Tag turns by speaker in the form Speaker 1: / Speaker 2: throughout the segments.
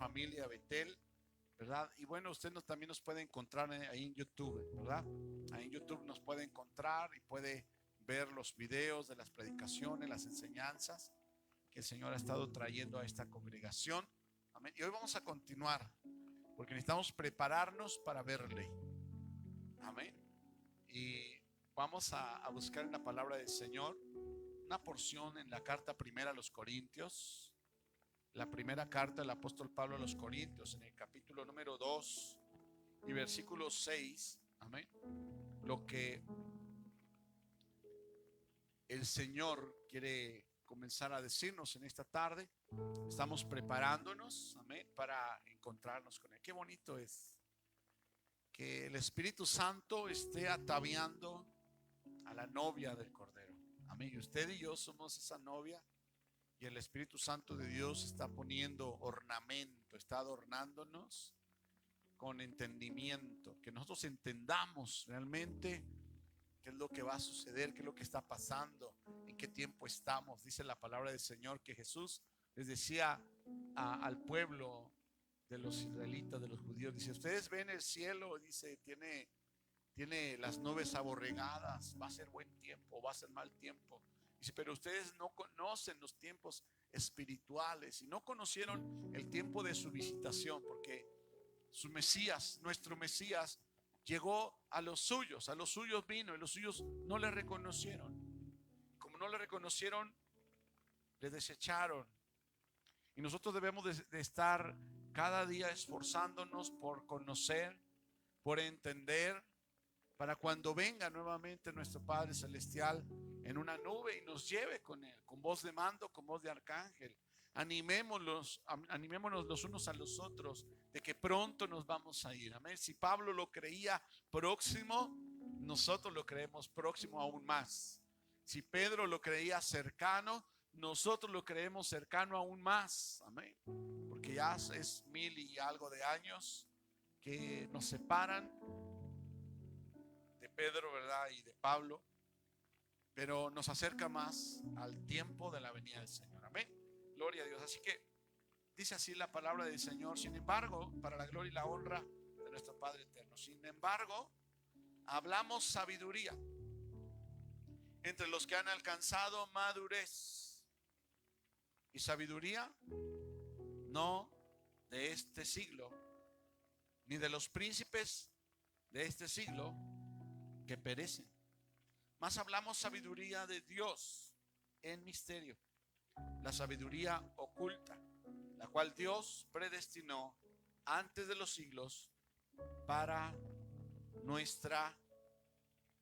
Speaker 1: familia Betel, ¿verdad? Y bueno, usted también nos puede encontrar ahí en YouTube, ¿verdad? Ahí en YouTube nos puede encontrar y puede ver los videos de las predicaciones, las enseñanzas que el Señor ha estado trayendo a esta congregación. Amén. Y hoy vamos a continuar, porque necesitamos prepararnos para verle. Amén. Y vamos a buscar en la palabra del Señor una porción en la carta primera a los Corintios, la primera carta del apóstol Pablo a los Corintios, en el capítulo número 2 y versículo 6. Amén. Lo que el Señor quiere comenzar a decirnos en esta tarde. Estamos preparándonos, amén, para encontrarnos con Él. Qué bonito es que el Espíritu Santo esté ataviando a la novia del Cordero. Amén. Y usted y yo somos esa novia, y el Espíritu Santo de Dios está poniendo ornamento, está adornándonos con entendimiento, que nosotros entendamos realmente qué es lo que va a suceder, qué es lo que está pasando, en qué tiempo estamos. Dice la palabra del Señor que Jesús les decía al pueblo de los israelitas, de los judíos, dice: ustedes ven el cielo, dice, tiene las nubes aborregadas, va a ser buen tiempo, va a ser mal tiempo. Dice, pero ustedes no conocen los tiempos espirituales y no conocieron el tiempo de su visitación, porque su Mesías, nuestro Mesías, llegó a los suyos vino y los suyos no le reconocieron. Como no le reconocieron, le desecharon. Y nosotros debemos de estar cada día esforzándonos por conocer, por entender, para cuando venga nuevamente nuestro Padre Celestial en una nube y nos lleve con Él, con voz de mando, con voz de arcángel. Animémonos los unos a los otros de que pronto nos vamos a ir. Amén. Si Pablo lo creía próximo, nosotros lo creemos próximo aún más. Si Pedro lo creía cercano, nosotros lo creemos cercano aún más. Amén. Porque ya es 1000 y algo de años que nos separan de Pedro, ¿verdad? Y de Pablo, pero nos acerca más al tiempo de la venida del Señor. Amén. Gloria a Dios. Así que dice así la palabra del Señor: sin embargo, para la gloria y la honra de nuestro Padre eterno, sin embargo, hablamos sabiduría entre los que han alcanzado madurez, y sabiduría no de este siglo, ni de los príncipes de este siglo que perecen, mas hablamos sabiduría de Dios en misterio, la sabiduría oculta, la cual Dios predestinó antes de los siglos para nuestra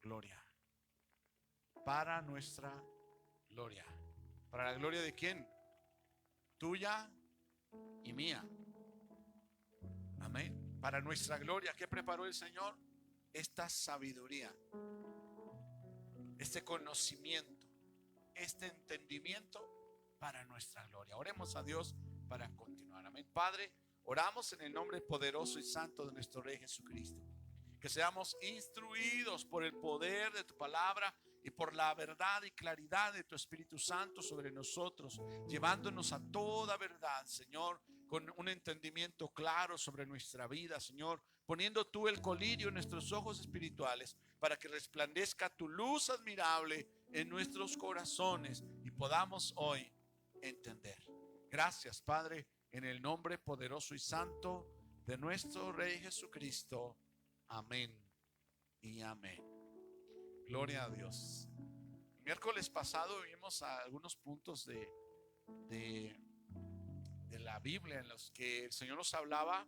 Speaker 1: gloria. Para nuestra gloria. ¿Para la gloria de quién? Tuya y mía. Amén. Para nuestra gloria. ¿Qué preparó el Señor? Esta sabiduría, este conocimiento, este entendimiento para nuestra gloria. Oremos a Dios para continuar. Amén. Padre, oramos en el nombre poderoso y santo de nuestro Rey Jesucristo. Que seamos instruidos por el poder de tu palabra y por la verdad y claridad de tu Espíritu Santo sobre nosotros, llevándonos a toda verdad, Señor, con un entendimiento claro sobre nuestra vida, Señor, poniendo tú el colirio en nuestros ojos espirituales para que resplandezca tu luz admirable en nuestros corazones y podamos hoy entender. Gracias, Padre, en el nombre poderoso y santo de nuestro Rey Jesucristo. Amén y amén. Gloria a Dios. El miércoles pasado vimos algunos puntos de la Biblia en los que el Señor nos hablaba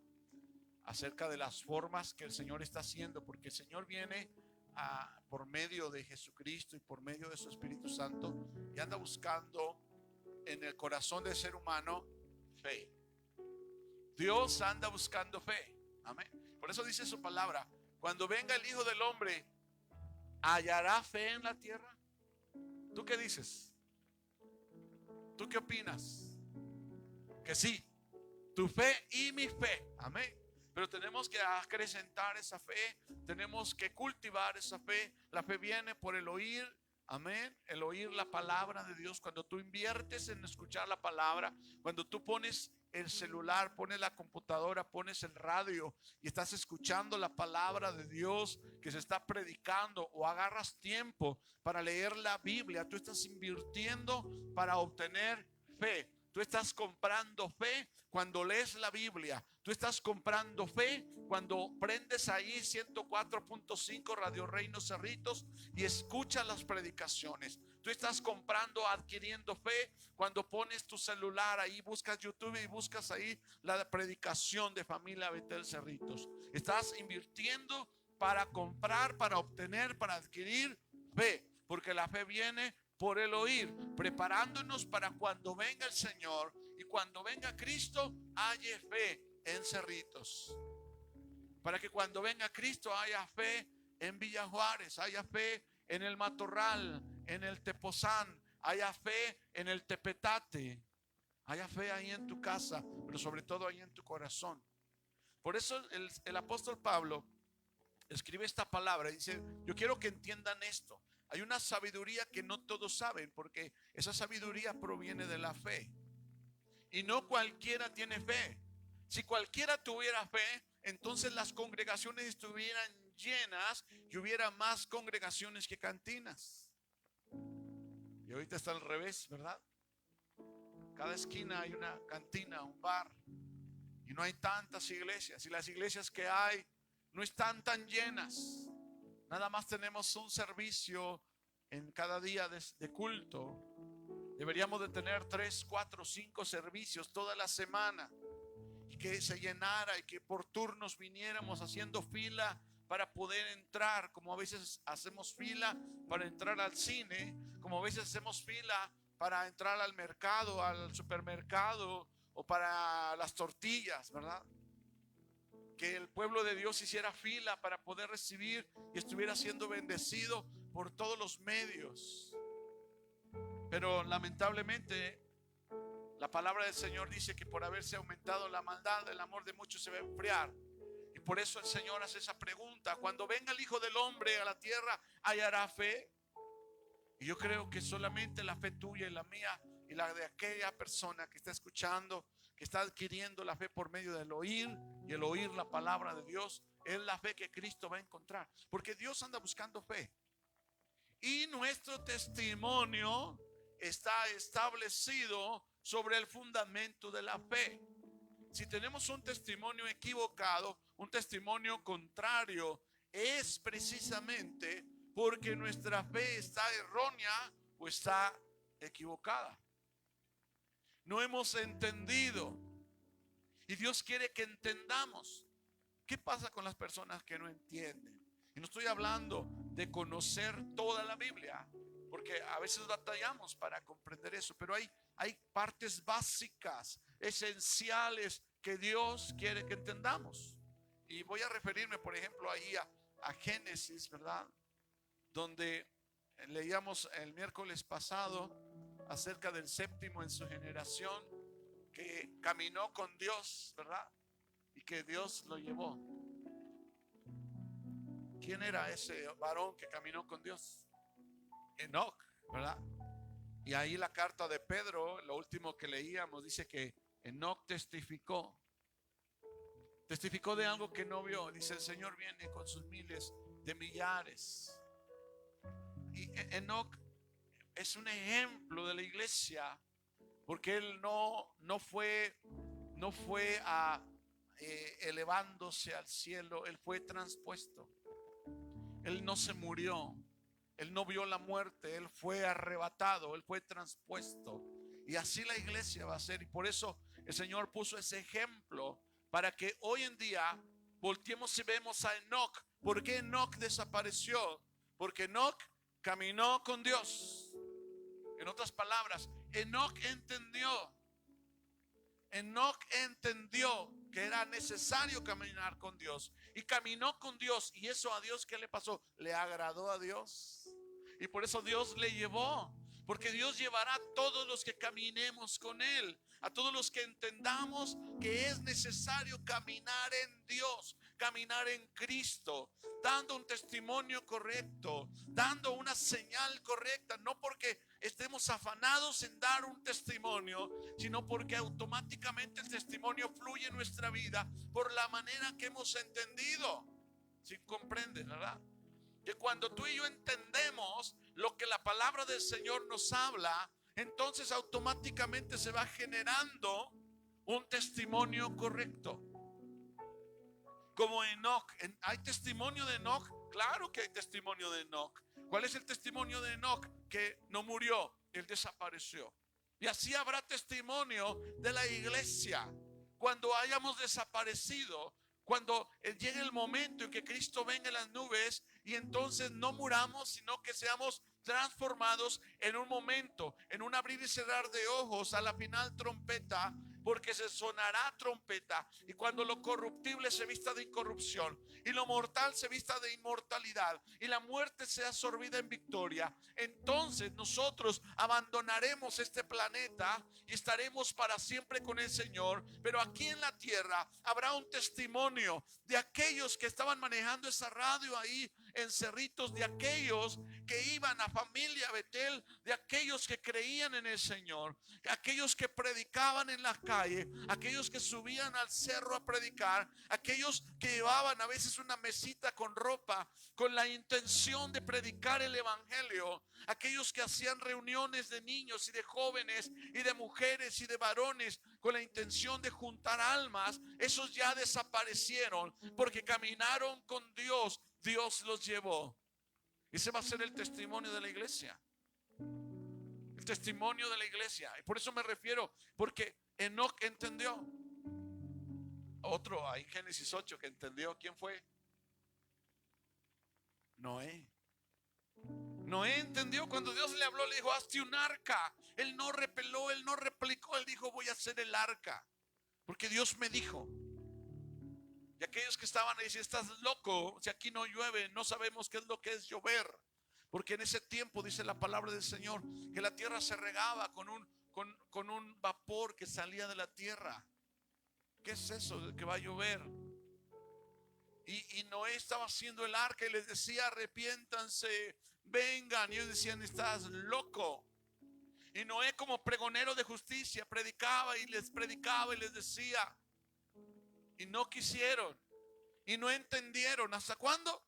Speaker 1: acerca de las formas que el Señor está haciendo, porque el Señor viene por medio de Jesucristo y por medio de su Espíritu Santo, y anda buscando en el corazón del ser humano fe. Dios anda buscando fe. Amén. Por eso dice su palabra: cuando venga el Hijo del Hombre, ¿hallará fe en la tierra? ¿Tú qué dices? ¿Tú qué opinas? Que sí, tu fe y mi fe. Amén. Pero tenemos que acrecentar esa fe, tenemos que cultivar esa fe. La fe viene por el oír. Amén. El oír la palabra de Dios. Cuando tú inviertes en escuchar la palabra, cuando tú pones el celular, pones la computadora, pones el radio y estás escuchando la palabra de Dios que se está predicando, o agarras tiempo para leer la Biblia, tú estás invirtiendo para obtener fe. Tú estás comprando fe cuando lees la Biblia. Tú estás comprando fe cuando prendes ahí 104.5 Radio Reino Cerritos y escuchas las predicaciones. Tú estás comprando, adquiriendo fe cuando pones tu celular ahí, buscas YouTube y buscas ahí la predicación de Familia Betel Cerritos. Estás invirtiendo para comprar, para obtener, para adquirir fe, porque la fe viene por el oír, preparándonos para cuando venga el Señor y cuando venga Cristo haya fe en Cerritos. Para que cuando venga Cristo haya fe en Villa Juárez, haya fe en el Matorral, en el Tepozán, haya fe en el Tepetate, haya fe ahí en tu casa, pero sobre todo ahí en tu corazón. Por eso el apóstol Pablo escribe esta palabra y dice: yo quiero que entiendan esto. Hay una sabiduría que no todos saben, porque esa sabiduría proviene de la fe. Y no cualquiera tiene fe. Si cualquiera tuviera fe, entonces las congregaciones estuvieran llenas y hubiera más congregaciones que cantinas. Y ahorita está al revés, ¿verdad? Cada esquina hay una cantina, un bar, y no hay tantas iglesias. Y las iglesias que hay no están tan llenas. Nada más tenemos un servicio en cada día de culto. Deberíamos de tener 3, 4, 5 servicios toda la semana, y que se llenara y que por turnos viniéramos haciendo fila para poder entrar, como a veces hacemos fila para entrar al cine, como a veces hacemos fila para entrar al mercado, al supermercado, o para las tortillas, ¿verdad? Que el pueblo de Dios hiciera fila para poder recibir y estuviera siendo bendecido por todos los medios. Pero lamentablemente la palabra del Señor dice que por haberse aumentado la maldad, el amor de muchos se va a enfriar. Y por eso el Señor hace esa pregunta: cuando venga el Hijo del Hombre a la tierra, ¿hallará fe? Y yo creo que solamente la fe tuya y la mía y la de aquella persona que está escuchando, que está adquiriendo la fe por medio del oír, y el oír la palabra de Dios, es la fe que Cristo va a encontrar. Porque Dios anda buscando fe. Y nuestro testimonio está establecido sobre el fundamento de la fe. Si tenemos un testimonio equivocado, un testimonio contrario, es precisamente porque nuestra fe está errónea o está equivocada. No hemos entendido. Y Dios quiere que entendamos. ¿Qué pasa con las personas que no entienden? Y no estoy hablando de conocer toda la Biblia, porque a veces batallamos para comprender eso, pero hay partes básicas, esenciales, que Dios quiere que entendamos. Y voy a referirme, por ejemplo, ahí a Génesis, ¿verdad? Donde leíamos el miércoles pasado acerca del séptimo en su generación, que caminó con Dios, ¿verdad? Y que Dios lo llevó. ¿Quién era ese varón que caminó con Dios? Enoc, ¿verdad? Y ahí la carta de Pedro, lo último que leíamos, dice que Enoc testificó de algo que no vio. Dice: el Señor viene con sus miles de millares. Y Enoc es un ejemplo de la iglesia, porque él no fue elevándose al cielo, él fue transpuesto. Él no se murió, él no vio la muerte, él fue arrebatado, él fue transpuesto. Y así la iglesia va a ser. Y por eso el Señor puso ese ejemplo, para que hoy en día volteemos y vemos a Enoc. ¿Por qué Enoc desapareció? Porque Enoc caminó con Dios. En otras palabras, Enoc entendió que era necesario caminar con Dios, y caminó con Dios. Y eso, a Dios, ¿qué le pasó? Le agradó a Dios, y por eso Dios le llevó. Porque Dios llevará a todos los que caminemos con Él, a todos los que entendamos que es necesario caminar en Dios, caminar en Cristo, dando un testimonio correcto, dando una señal correcta. No porque estemos afanados en dar un testimonio, sino porque automáticamente el testimonio fluye en nuestra vida por la manera que hemos entendido. ¿Sí comprendes, verdad? Que cuando tú y yo entendemos lo que la palabra del Señor nos habla, entonces automáticamente se va generando un testimonio correcto. Como Enoc. ¿Hay testimonio de Enoc? Claro que hay testimonio de Enoc. ¿Cuál es el testimonio de Enoc? Que no murió, él desapareció. Y así habrá testimonio de la iglesia. Cuando hayamos desaparecido, cuando llegue el momento en que Cristo venga en las nubes, y entonces no muramos, sino que seamos transformados en un momento, en un abrir y cerrar de ojos, a la final trompeta, porque se sonará trompeta, y cuando lo corruptible se vista de incorrupción y lo mortal se vista de inmortalidad y la muerte sea absorbida en victoria, entonces nosotros abandonaremos este planeta y estaremos para siempre con el Señor. Pero aquí en la tierra habrá un testimonio de aquellos que estaban manejando esa radio ahí en Cerritos, de aquellos que iban a Familia Betel, de aquellos que creían en el Señor, aquellos que predicaban en la calle, aquellos que subían al cerro a predicar, aquellos que llevaban a veces una mesita con ropa con la intención de predicar el evangelio, aquellos que hacían reuniones de niños y de jóvenes y de mujeres y de varones con la intención de juntar almas. Esos ya desaparecieron porque caminaron con Dios. Dios los llevó. Ese va a ser el testimonio de la iglesia. El testimonio de la iglesia. Y por eso me refiero, porque Enoc entendió. Otro hay Génesis 8 que entendió. ¿Quién fue? Noé. Noé entendió cuando Dios le habló, le dijo: hazte un arca. Él no repeló, él no replicó, él dijo: voy a hacer el arca, porque Dios me dijo. Y aquellos que estaban ahí decían: estás loco, si aquí no llueve, no sabemos qué es lo que es llover. Porque en ese tiempo dice la palabra del Señor que la tierra se regaba con un vapor que salía de la tierra. ¿Qué es eso de que va a llover? Y Noé estaba haciendo el arca y les decía: arrepiéntanse, vengan. Y ellos decían: estás loco. Y Noé, como pregonero de justicia, predicaba y les decía. Y no quisieron y no entendieron. ¿Hasta cuándo?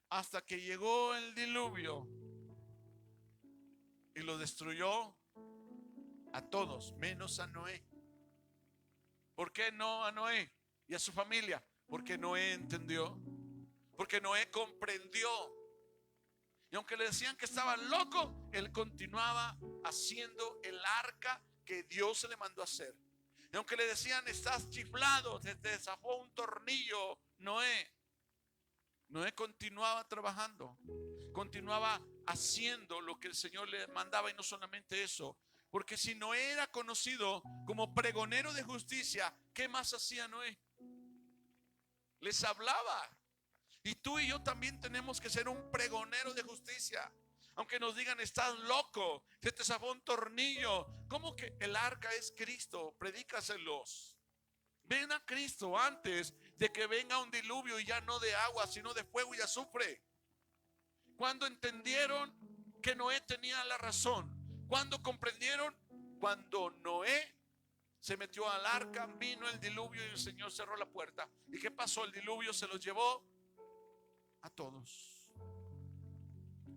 Speaker 1: Hasta que llegó el diluvio y lo destruyó a todos, menos a Noé. ¿Por qué no a Noé y a su familia? Porque Noé entendió, porque Noé comprendió. Y aunque le decían que estaba loco, él continuaba haciendo el arca que Dios le mandó a hacer. Y aunque le decían: estás chiflado, te zafó un tornillo, Noé continuaba trabajando, continuaba haciendo lo que el Señor le mandaba. Y no solamente eso, porque si Noé era conocido como pregonero de justicia, ¿qué más hacía Noé? Les hablaba. Y tú y yo también tenemos que ser un pregonero de justicia. Aunque nos digan: estás loco, se te zafó un tornillo. ¿Cómo que el arca es Cristo? Predícaselos. Ven a Cristo antes de que venga un diluvio, y ya no de agua, sino de fuego y azufre. Cuando entendieron que Noé tenía la razón, cuando comprendieron, cuando Noé se metió al arca, vino el diluvio y el Señor cerró la puerta. ¿Y qué pasó? El diluvio se los llevó a todos.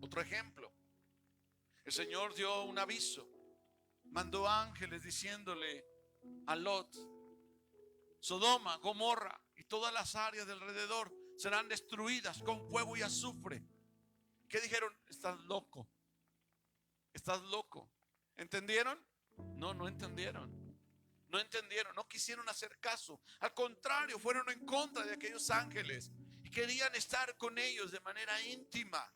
Speaker 1: Otro ejemplo: el Señor dio un aviso, mandó ángeles diciéndole a Lot: Sodoma, Gomorra y todas las áreas de alrededor serán destruidas con fuego y azufre. ¿Qué dijeron? Estás loco, estás loco. ¿Entendieron? No, no entendieron. No entendieron, no quisieron hacer caso. Al contrario, fueron en contra de aquellos ángeles y querían estar con ellos de manera íntima.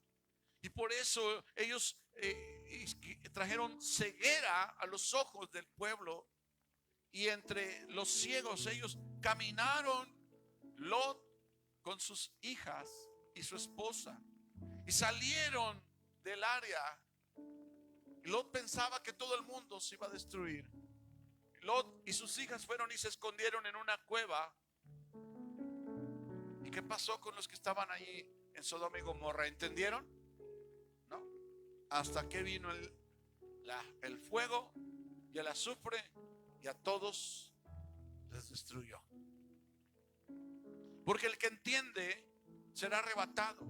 Speaker 1: Y por eso ellos trajeron ceguera a los ojos del pueblo. Y entre los ciegos ellos caminaron, Lot con sus hijas y su esposa, y salieron del área. Lot pensaba que todo el mundo se iba a destruir. Lot y sus hijas fueron y se escondieron en una cueva. ¿Y qué pasó con los que estaban allí en Sodoma y Gomorra? ¿Entendieron? No. Hasta que vino el fuego y el azufre, y a todos les destruyó. Porque el que entiende será arrebatado,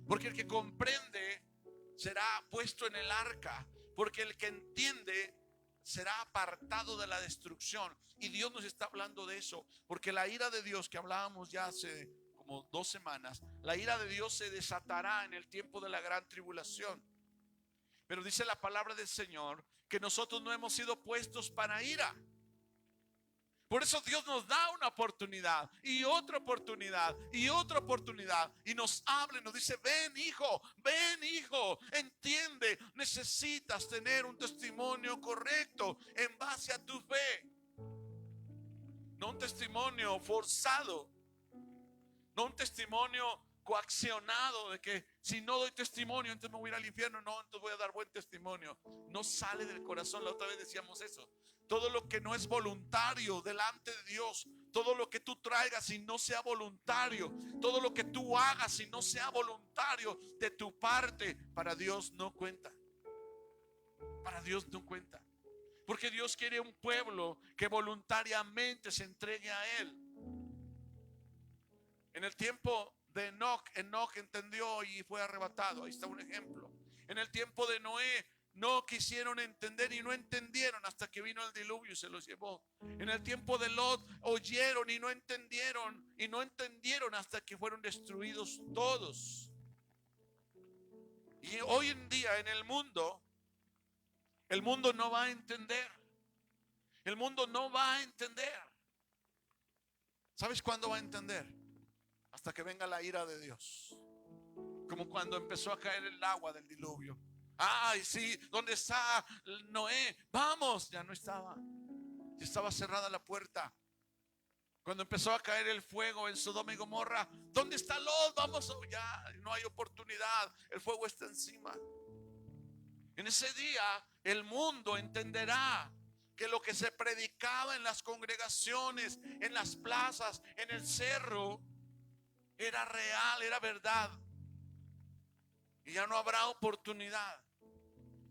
Speaker 1: porque el que comprende será puesto en el arca, porque el que entiende será apartado de la destrucción. Y Dios nos está hablando de eso, porque la ira de Dios que hablábamos ya hace como 2 semanas, la ira de Dios se desatará en el tiempo de la gran tribulación. Pero dice la palabra del Señor que nosotros no hemos sido puestos para ira. Por eso Dios nos da una oportunidad y otra oportunidad y otra oportunidad, y nos habla y nos dice: ven hijo, entiende, necesitas tener un testimonio correcto en base a tu fe, no un testimonio forzado, no un testimonio coaccionado de que si no doy testimonio entonces me voy a ir al infierno. No, entonces voy a dar buen testimonio. No sale del corazón. La otra vez decíamos eso. Todo lo que no es voluntario delante de Dios, todo lo que tú traigas y no sea voluntario, todo lo que tú hagas y no sea voluntario de tu parte, para Dios no cuenta. Para Dios no cuenta. Porque Dios quiere un pueblo que voluntariamente se entregue a Él. En el tiempo de Enoch entendió y fue arrebatado. Ahí está un ejemplo. En el tiempo de Noé, no quisieron entender y no entendieron hasta que vino el diluvio y se los llevó. En el tiempo de Lot, oyeron y no entendieron hasta que fueron destruidos todos. Y hoy en día en el mundo no va a entender. El mundo no va a entender. ¿Sabes cuándo va a entender? Hasta que venga la ira de Dios. Como cuando empezó a caer el agua del diluvio. Ay, sí, ¿dónde está Noé? Vamos, ya no estaba. Ya estaba cerrada la puerta. Cuando empezó a caer el fuego en Sodoma y Gomorra, ¿dónde está Lot? Vamos, ya no hay oportunidad. El fuego está encima. En ese día el mundo entenderá que lo que se predicaba en las congregaciones, en las plazas, en el cerro, era real, era verdad. Y ya no habrá oportunidad.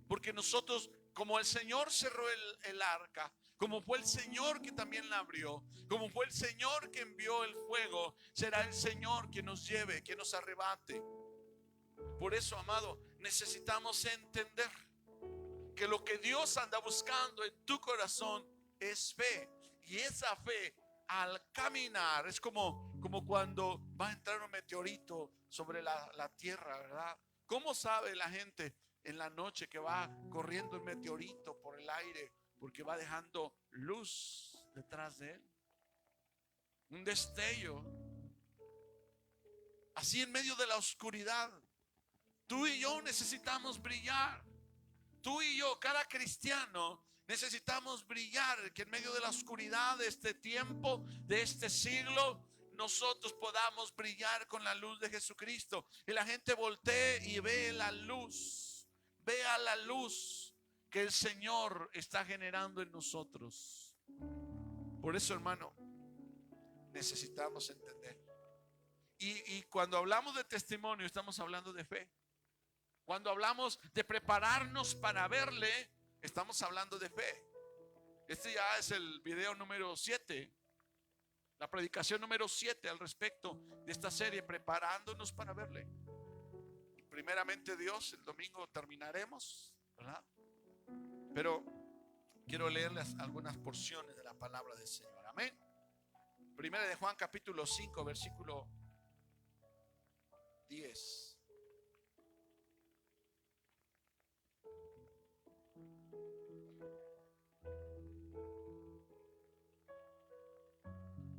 Speaker 1: Porque nosotros, como el Señor cerró el arca, como fue el Señor que también la abrió, como fue el Señor que envió el fuego, será el Señor que nos lleve, que nos arrebate. Por eso, amado, necesitamos entender que lo que Dios anda buscando en tu corazón es fe. Y esa fe, al caminar, es como cuando va a entrar un meteorito sobre la tierra, ¿verdad? ¿Cómo sabe la gente en la noche que va corriendo el meteorito por el aire? Porque va dejando luz detrás de él, un destello. Así en medio de la oscuridad, tú y yo necesitamos brillar. Tú y yo, cada cristiano, necesitamos brillar. Que en medio de la oscuridad de este tiempo, de este siglo, nosotros podamos brillar con la luz de Jesucristo. Y la gente voltee y ve la luz. Vea la luz que el Señor está generando en nosotros. Por eso, hermano, necesitamos entender. Y cuando hablamos de testimonio, estamos hablando de fe. Cuando hablamos de prepararnos para verle, estamos hablando de fe. Este ya es el video número 7, la predicación número 7 al respecto de esta serie, preparándonos para verle. Y primeramente Dios, el domingo terminaremos, ¿verdad? Pero quiero leerles algunas porciones de la palabra del Señor. Amén. Primera de Juan capítulo 5, versículo 10.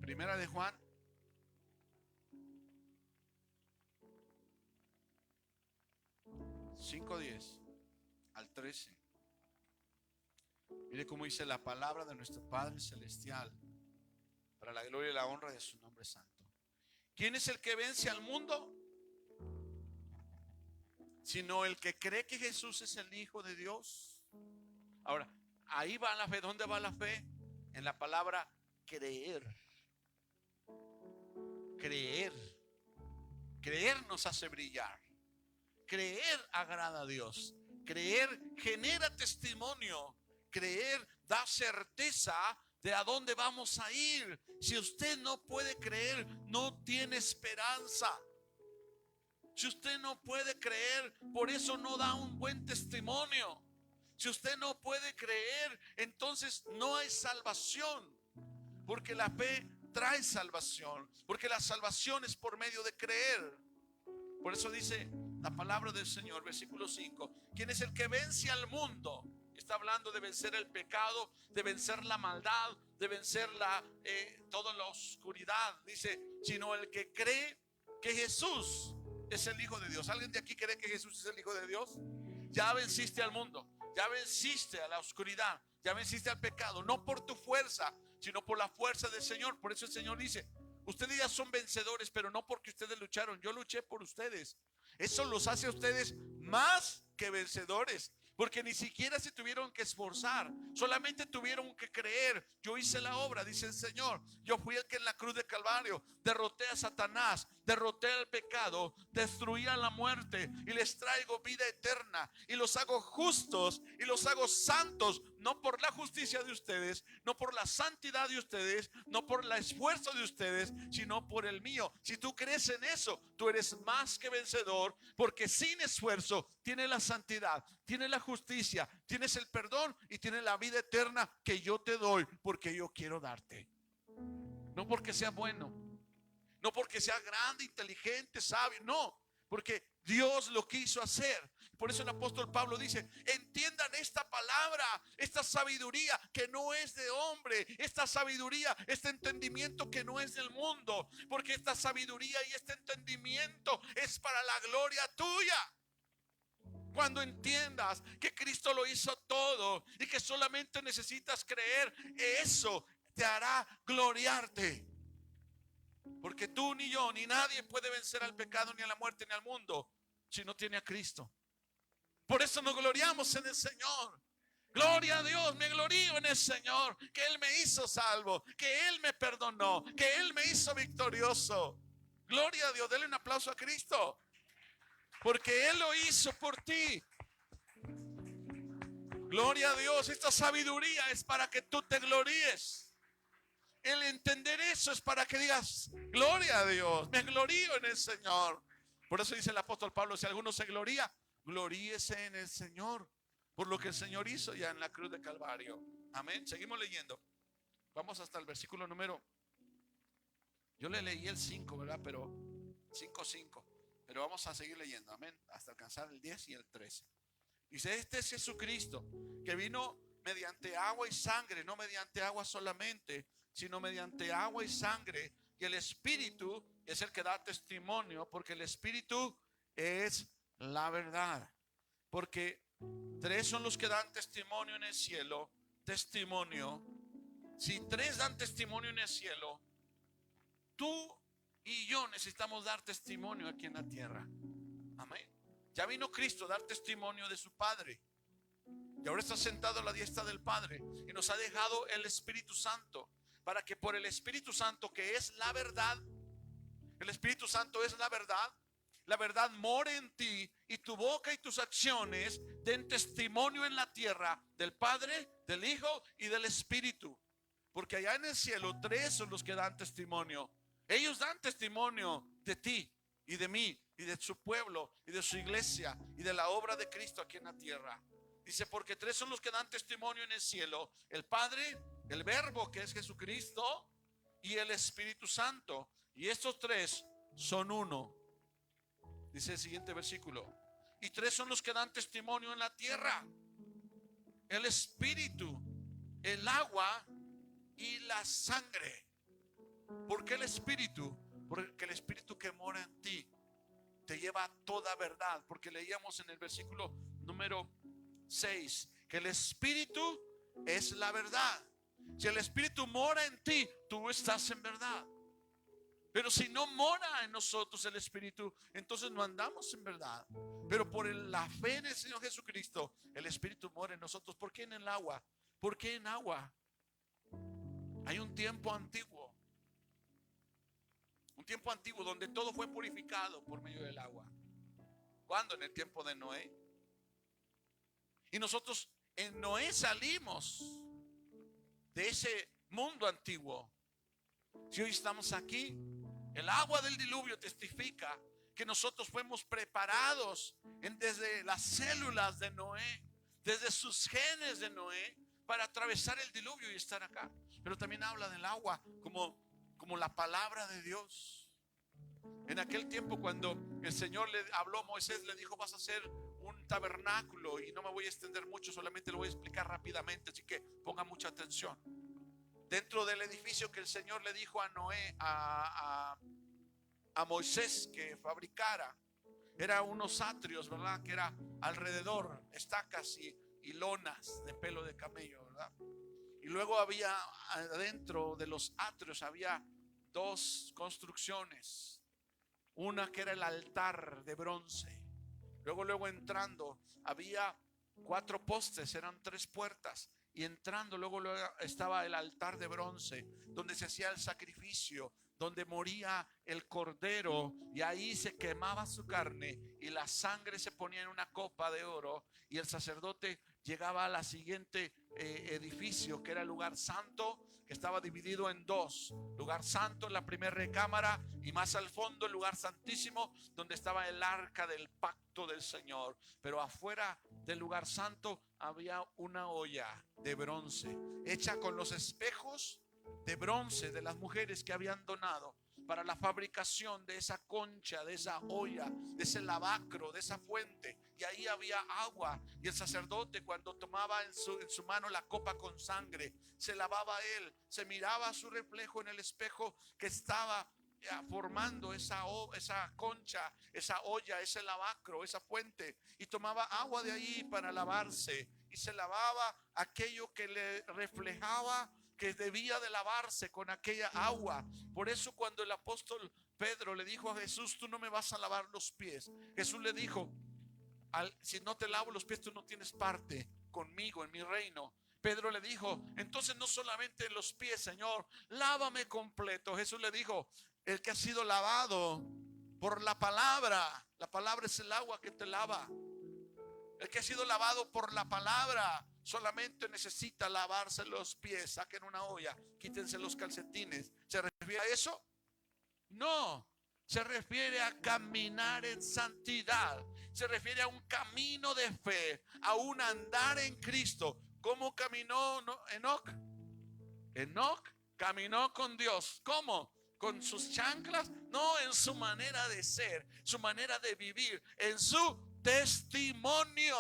Speaker 1: Primera de Juan 5:10 al 13. Mire cómo dice la palabra de nuestro Padre Celestial, para la gloria y la honra de su nombre santo. ¿Quién es el que vence al mundo? Sino el que cree que Jesús es el Hijo de Dios. Ahora, ahí va la fe. ¿Dónde va la fe? En la palabra creer. Creer. Creer nos hace brillar. Creer agrada a Dios. Creer genera testimonio. Creer da certeza de a dónde vamos a ir. Si usted no puede creer, no tiene esperanza. Si usted no puede creer, por eso no da un buen testimonio. Si usted no puede creer, entonces no hay salvación. Porque la fe trae salvación. Porque la salvación es por medio de creer. Por eso dice la palabra del Señor, versículo 5. ¿Quién es el que vence al mundo? Está hablando de vencer el pecado, de vencer la maldad, de vencer toda la oscuridad. Dice, sino el que cree que Jesús es el Hijo de Dios. ¿Alguien de aquí cree que Jesús es el Hijo de Dios? Ya venciste al mundo, ya venciste a la oscuridad, ya venciste al pecado, no por tu fuerza, sino por la fuerza del Señor. Por eso el Señor dice, ustedes ya son vencedores, pero no porque ustedes lucharon, yo luché por ustedes. Eso los hace a ustedes más que vencedores, porque ni siquiera se tuvieron que esforzar, solamente tuvieron que creer. Yo hice la obra, dice el Señor. Yo fui el que en la cruz de Calvario derroté a Satanás, derroté al pecado, destruí a la muerte y les traigo vida eterna y los hago justos y los hago santos, no por la justicia de ustedes, no por la santidad de ustedes, no por el esfuerzo de ustedes, sino por el mío. Si tú crees en eso, tú eres más que vencedor, porque sin esfuerzo tienes la santidad, tienes la justicia, tienes el perdón y tienes la vida eterna que yo te doy, porque yo quiero darte. No porque sea bueno, no porque sea grande, inteligente, sabio, no, porque Dios lo quiso hacer. Por eso el apóstol Pablo dice, entiendan esta palabra, esta sabiduría que no es de hombre, esta sabiduría, este entendimiento que no es del mundo, porque esta sabiduría y este entendimiento es para la gloria tuya. Cuando entiendas que Cristo lo hizo todo y que solamente necesitas creer, eso te hará gloriarte. Porque tú ni yo ni nadie puede vencer al pecado, ni a la muerte, ni al mundo si no tiene a Cristo. Por eso nos gloriamos en el Señor. Gloria a Dios, me glorío en el Señor, que Él me hizo salvo, que Él me perdonó, que Él me hizo victorioso. Gloria a Dios, denle un aplauso a Cristo, porque Él lo hizo por ti. Gloria a Dios, esta sabiduría es para que tú te gloríes. El entender eso es para que digas, gloria a Dios, me glorío en el Señor. Por eso dice el apóstol Pablo, si alguno se gloría, gloríese en el Señor, por lo que el Señor hizo ya en la cruz de Calvario. Amén. Seguimos leyendo. Vamos hasta el versículo número, yo le leí el 5, ¿verdad? Pero 5:5. Pero vamos a seguir leyendo, amén, hasta alcanzar el 10 y el 13. Dice, este es Jesucristo, que vino mediante agua y sangre, no mediante agua solamente, sino mediante agua y sangre. Y el Espíritu es el que da testimonio, porque el Espíritu es la verdad. Porque tres son los que dan testimonio en el cielo. Testimonio. Si tres dan testimonio en el cielo, tú y yo necesitamos dar testimonio aquí en la tierra. Amén. Ya vino Cristo a dar testimonio de su Padre. Y ahora está sentado a la diestra del Padre. Y nos ha dejado el Espíritu Santo, para que por el Espíritu Santo, que es la verdad, el Espíritu Santo es la verdad more en ti, y tu boca y tus acciones den testimonio en la tierra del Padre, del Hijo y del Espíritu. Porque allá en el cielo tres son los que dan testimonio. Ellos dan testimonio de ti y de mí y de su pueblo y de su iglesia y de la obra de Cristo aquí en la tierra. Dice, porque tres son los que dan testimonio en el cielo: el Padre, el Verbo, que es Jesucristo, y el Espíritu Santo. Y estos tres son uno. Dice el siguiente versículo. Y tres son los que dan testimonio en la tierra: el Espíritu, el agua y la sangre. ¿Por qué el Espíritu? Porque el Espíritu que mora en ti te lleva a toda verdad. Porque leíamos en el versículo número 6 que el Espíritu es la verdad. Si el Espíritu mora en ti, tú estás en verdad. Pero si no mora en nosotros el Espíritu, entonces no andamos en verdad. Pero por la fe en el Señor Jesucristo, el Espíritu mora en nosotros. ¿Por qué en el agua? ¿Por qué en agua? Hay un tiempo antiguo. Un tiempo antiguo donde todo fue purificado por medio del agua. ¿Cuándo? En el tiempo de Noé. Y nosotros en Noé salimos de ese mundo antiguo. Si hoy estamos aquí, el agua del diluvio testifica que nosotros fuimos preparados desde las células de Noé, desde sus genes de Noé, para atravesar el diluvio y estar acá. Pero también habla del agua como la palabra de Dios. En aquel tiempo, cuando el Señor le habló a Moisés, le dijo: vas a hacer un tabernáculo. Y no me voy a extender mucho, solamente lo voy a explicar rápidamente, así que ponga mucha atención. Dentro del edificio que el Señor le dijo a Noé, a Moisés que fabricara, eran unos atrios, ¿verdad? Que era alrededor, estacas y lonas de pelo de camello, ¿verdad? Y luego había adentro de los atrios había dos construcciones. Una que era el altar de bronce. Luego entrando había 4 postes, eran 3 puertas. Y entrando luego estaba el altar de bronce, donde se hacía el sacrificio, donde moría el cordero, y ahí se quemaba su carne y la sangre se ponía en una copa de oro, y el sacerdote llegaba a la siguiente edificio, que era el lugar santo, que estaba dividido en 2: lugar santo en la primera recámara, y más al fondo el lugar santísimo, donde estaba el arca del pacto del Señor. Pero afuera del lugar santo había una olla de bronce hecha con los espejos de bronce de las mujeres que habían donado para la fabricación de esa concha, de esa olla, de ese lavacro, de esa fuente. Y ahí había agua, y el sacerdote, cuando tomaba en su mano la copa con sangre, se lavaba él, se miraba su reflejo en el espejo que estaba formando esa concha, esa olla, ese lavacro, esa fuente, y tomaba agua de ahí para lavarse, y se lavaba aquello que le reflejaba que debía de lavarse con aquella agua. Por eso cuando el apóstol Pedro le dijo a Jesús: tú no me vas a lavar los pies, Jesús le dijo: si no te lavo los pies, tú no tienes parte conmigo en mi reino. Pedro le dijo: entonces no solamente los pies, Señor, lávame completo. Jesús le dijo: el que ha sido lavado por la palabra es el agua que te lava. El que ha sido lavado por la palabra solamente necesita lavarse los pies. Saquen una olla, quítense los calcetines. ¿Se refiere a eso? No, se refiere a caminar en santidad. Se refiere a un camino de fe, a un andar en Cristo. ¿Cómo caminó Enoc? Enoc caminó con Dios. ¿Cómo? ¿Con sus chanclas? No, en su manera de ser, su manera de vivir, en su testimonio.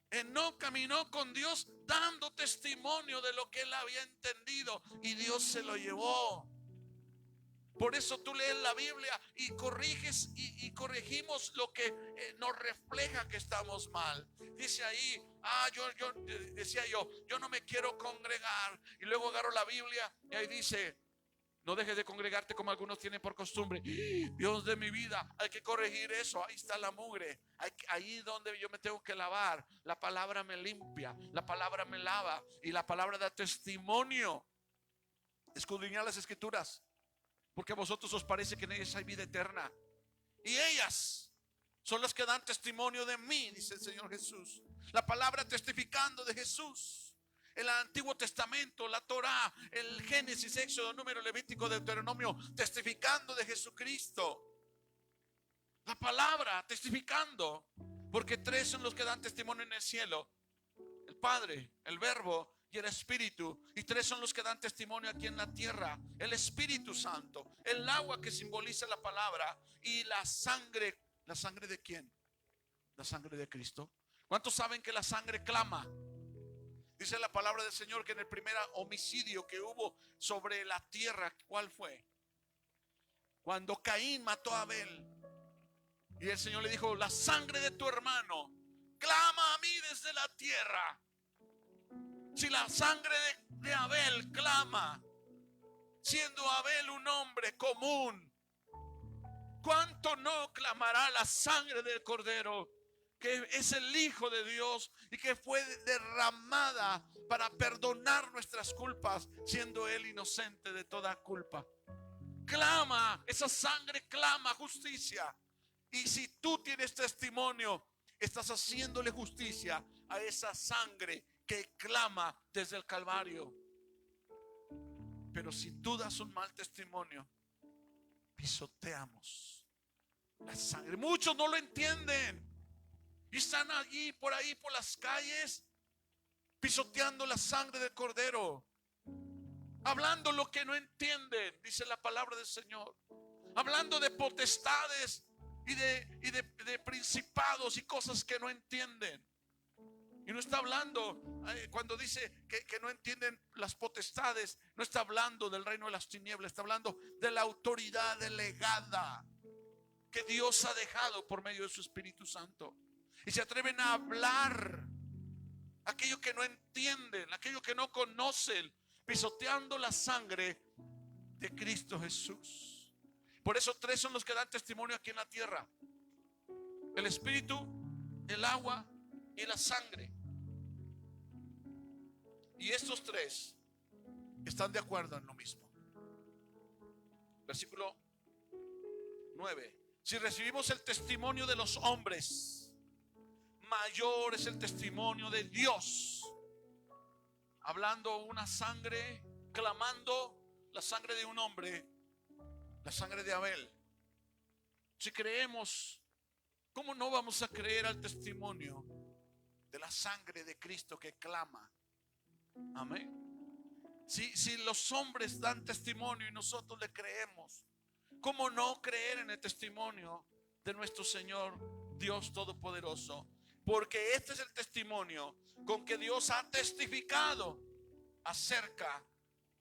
Speaker 1: Enoc caminó con Dios dando testimonio de lo que él había entendido, y Dios se lo llevó. Por eso tú lees la Biblia y corriges y corregimos lo que nos refleja que estamos mal. Dice ahí: yo no me quiero congregar. Y luego agarro la Biblia y ahí dice: no dejes de congregarte como algunos tienen por costumbre. Dios de mi vida, hay que corregir eso. Ahí está la mugre. Ahí donde yo me tengo que lavar. La palabra me limpia, la palabra me lava, y la palabra da testimonio. Escudriñad las escrituras, porque a vosotros os parece que en ellas hay vida eterna, y ellas son las que dan testimonio de mí, dice el Señor Jesús. La palabra testificando de Jesús. El Antiguo Testamento, la Torá, el Génesis, Éxodo, Número, Levítico, Deuteronomio, testificando de Jesucristo. La palabra testificando, porque 3 son los que dan testimonio en el cielo: el Padre, el Verbo y el Espíritu. Y 3 son los que dan testimonio aquí en la tierra: el Espíritu Santo, el agua que simboliza la palabra, y la sangre. ¿La sangre de quién? La sangre de Cristo. ¿Cuántos saben que la sangre clama? Dice la palabra del Señor que en el primer homicidio que hubo sobre la tierra, ¿cuál fue? Cuando Caín mató a Abel. Y el Señor le dijo: la sangre de tu hermano clama a mí desde la tierra. Si la sangre de Abel clama, siendo Abel un hombre común, ¿cuánto no clamará la sangre del Cordero, que es el Hijo de Dios y que fue derramada para perdonar nuestras culpas, siendo Él inocente de toda culpa? Clama, esa sangre clama justicia. Y si tú tienes testimonio Estás haciéndole justicia a esa sangre que clama desde el Calvario. Pero si tú das un mal testimonio, pisoteamos la sangre. Muchos no lo entienden y están allí por ahí por las calles pisoteando la sangre del Cordero, hablando lo que no entienden, dice la palabra del Señor, hablando de potestades y de principados y cosas que no entienden. Y no está hablando, cuando dice que no entienden las potestades, no está hablando del reino de las tinieblas, está hablando de la autoridad delegada que Dios ha dejado por medio de su Espíritu Santo. Y se atreven a hablar aquello que no entienden, aquello que no conocen, pisoteando la sangre de Cristo Jesús. Por eso tres son los que dan testimonio aquí en la tierra: el Espíritu, el agua y la sangre. Y estos tres están de acuerdo en lo mismo. Versículo 9: si recibimos el testimonio de los hombres, mayor es el testimonio de Dios. Hablando una sangre, clamando la sangre de un hombre, la sangre de Abel. Si creemos, ¿cómo no vamos a creer al testimonio de la sangre de Cristo que clama? Amén. Si los hombres dan testimonio y nosotros le creemos, ¿cómo no creer en el testimonio de nuestro Señor Dios Todopoderoso? Porque este es el testimonio con que Dios ha testificado acerca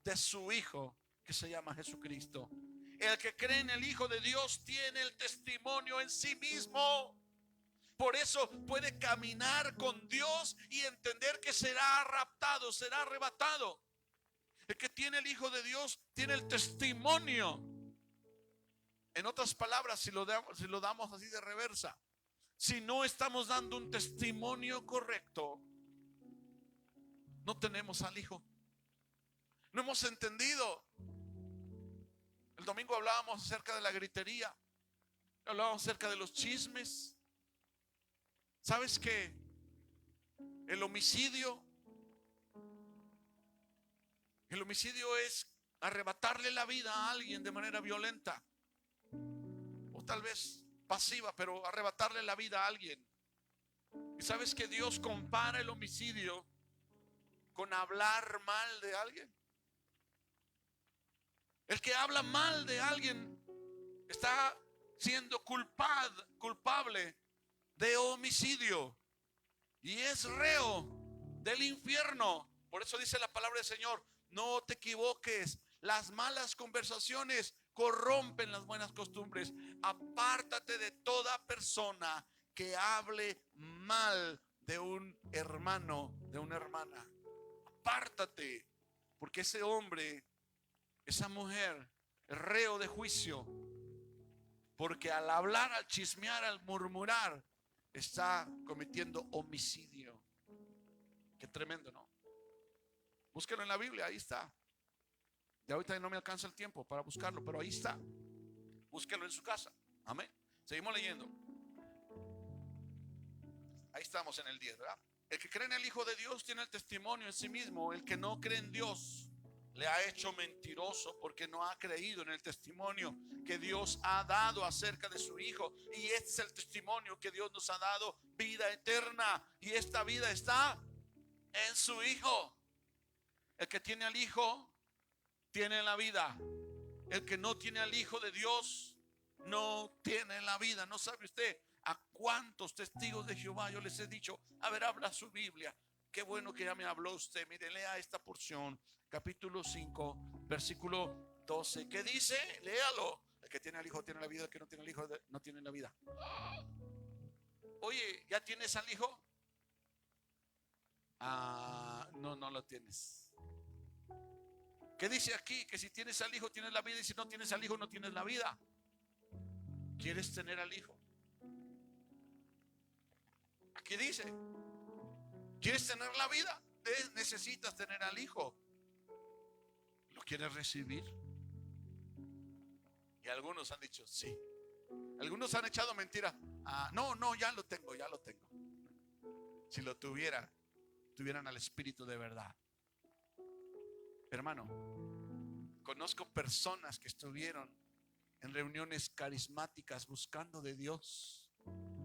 Speaker 1: de su Hijo, que se llama Jesucristo. El que cree en el Hijo de Dios tiene el testimonio en sí mismo. Por eso puede caminar con Dios y entender que será raptado, será arrebatado. El que tiene el Hijo de Dios tiene el testimonio. En otras palabras, si lo damos así de reversa, si no estamos dando un testimonio correcto, no tenemos al Hijo. No hemos entendido. El domingo hablábamos acerca de la gritería, hablábamos acerca de los chismes. ¿Sabes qué? El homicidio es arrebatarle la vida a alguien de manera violenta, o tal vez pasiva, pero arrebatarle la vida a alguien. ¿Y sabes que Dios compara el homicidio con hablar mal de alguien? El que habla mal de alguien está siendo culpable de homicidio y es reo del infierno. Por eso dice la palabra del Señor: no te equivoques, las malas conversaciones corrompen las buenas costumbres. Apártate de toda persona que hable mal de un hermano, de una hermana. Apártate, porque ese hombre, esa mujer, es reo de juicio, porque al hablar, al chismear, al murmurar, está cometiendo homicidio. Qué tremendo, ¿no? Búsquelo en la Biblia, ahí está. Ya ahorita no me alcanza el tiempo para buscarlo, pero ahí está. Búsquelo en su casa. Amén. Seguimos leyendo. Ahí estamos en el 10, ¿verdad? El que cree en el Hijo de Dios tiene el testimonio en sí mismo. El que no cree en Dios le ha hecho mentiroso, porque no ha creído en el testimonio que Dios ha dado acerca de su Hijo. Y este es el testimonio que Dios nos ha dado: vida eterna. Y esta vida está en su Hijo. El que tiene al Hijo tiene la vida. El que no tiene al Hijo de Dios no tiene la vida. ¿No sabe usted a cuántos testigos de Jehová yo les he dicho? A ver, abra su Biblia. Qué bueno que ya me habló usted. Mire, lea esta porción, capítulo 5, versículo 12. ¿Qué dice? Léalo. El que tiene al Hijo tiene la vida. El que no tiene al Hijo no tiene la vida. Oye, ¿ya tienes al Hijo? No lo tienes. ¿Qué dice aquí? Que si tienes al Hijo tienes la vida, y si no tienes al Hijo no tienes la vida. ¿Quieres tener al Hijo? Aquí dice: ¿quieres tener la vida? Necesitas tener al Hijo. ¿Lo quieres recibir? Y algunos han dicho sí. Algunos han echado mentira. No, ya lo tengo. si lo tuvieran al Espíritu de verdad. Hermano, conozco personas que estuvieron en reuniones carismáticas buscando de Dios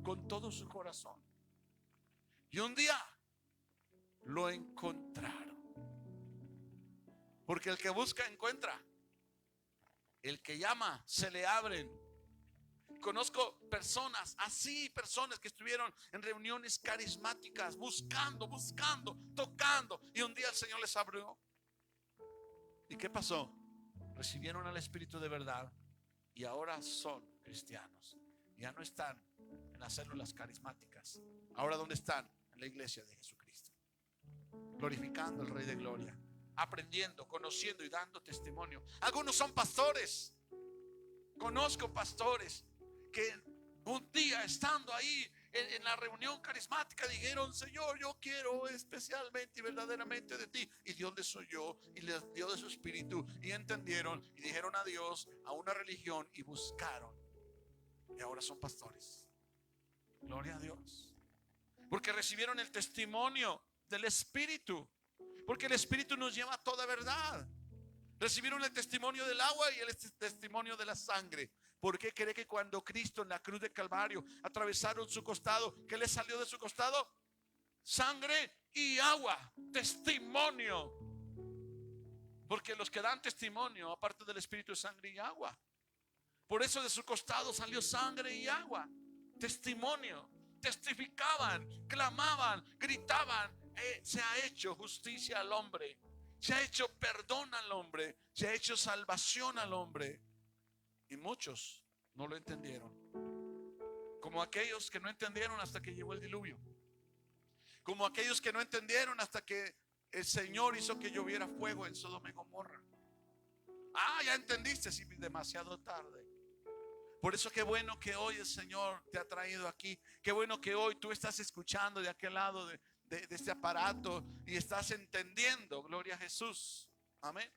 Speaker 1: con todo su corazón, y un día lo encontraron. Porque el que busca encuentra, el que llama se le abren. Conozco personas así, personas que estuvieron en reuniones carismáticas buscando, tocando, y un día el Señor les abrió. ¿Y qué pasó? Recibieron al Espíritu de verdad y ahora son cristianos. Ya no están en las células carismáticas. Ahora, ¿dónde están? En la iglesia de Jesucristo, glorificando al Rey de Gloria, aprendiendo, conociendo y dando testimonio. Algunos son pastores. Conozco pastores que un día, estando ahí en la reunión carismática, dijeron: Señor, yo quiero especialmente y verdaderamente de ti. ¿Y de dónde soy yo? Y les dio de su espíritu, y entendieron y dijeron adiós a una religión y buscaron, y ahora son pastores. Gloria a Dios, porque recibieron el testimonio del Espíritu, porque el Espíritu nos lleva a toda verdad. Recibieron el testimonio del agua y el testimonio de la sangre. ¿Por qué cree que cuando Cristo en la cruz de Calvario atravesaron su costado, qué le salió de su costado? Sangre y agua, testimonio. Porque los que dan testimonio, aparte del Espíritu, es sangre y agua. Por eso de su costado salió sangre y agua, testimonio. Testificaban, clamaban, gritaban: se ha hecho justicia al hombre, se ha hecho perdón al hombre, se ha hecho salvación al hombre. Y muchos no lo entendieron, como aquellos que no entendieron hasta que llegó el diluvio, como aquellos que no entendieron hasta que el Señor hizo que lloviera fuego en Sodoma y Gomorra. Ya entendiste, sí, demasiado tarde. Por eso qué bueno que hoy el Señor te ha traído aquí. Qué bueno que hoy tú estás escuchando de aquel lado de este aparato y estás entendiendo. Gloria a Jesús. Amén.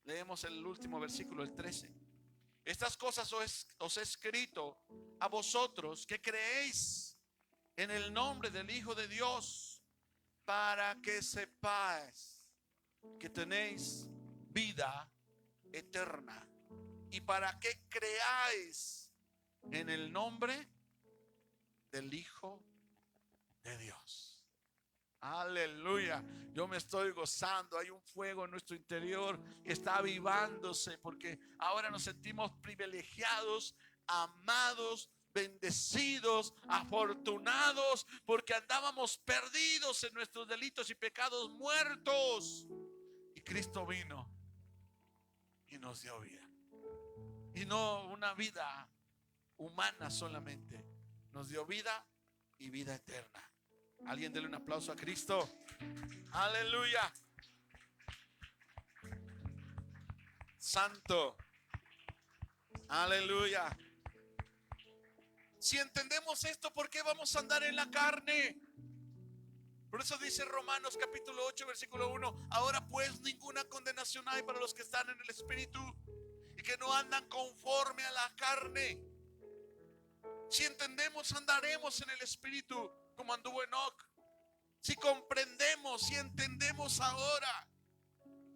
Speaker 1: Leemos el último versículo, el 13. Estas cosas os he escrito a vosotros que creéis en el nombre del Hijo de Dios, para que sepáis que tenéis vida eterna, y para que creáis en el nombre del Hijo de Dios. Aleluya. Yo me estoy gozando. Hay un fuego en nuestro interior que está avivándose, porque ahora nos sentimos privilegiados, amados, bendecidos, afortunados, porque andábamos perdidos en nuestros delitos y pecados, muertos, y Cristo vino y nos dio vida. Y no una vida humana solamente, nos dio vida y vida eterna. Alguien dele un aplauso a Cristo. Aleluya. Santo. Aleluya. Si entendemos esto, ¿por qué vamos a andar en la carne? Por eso dice Romanos capítulo 8 versículo 1: ahora pues ninguna condenación hay para los que están en el Espíritu y que no andan conforme a la carne. Si entendemos, andaremos en el Espíritu como anduvo Enoc. Si comprendemos, si entendemos ahora,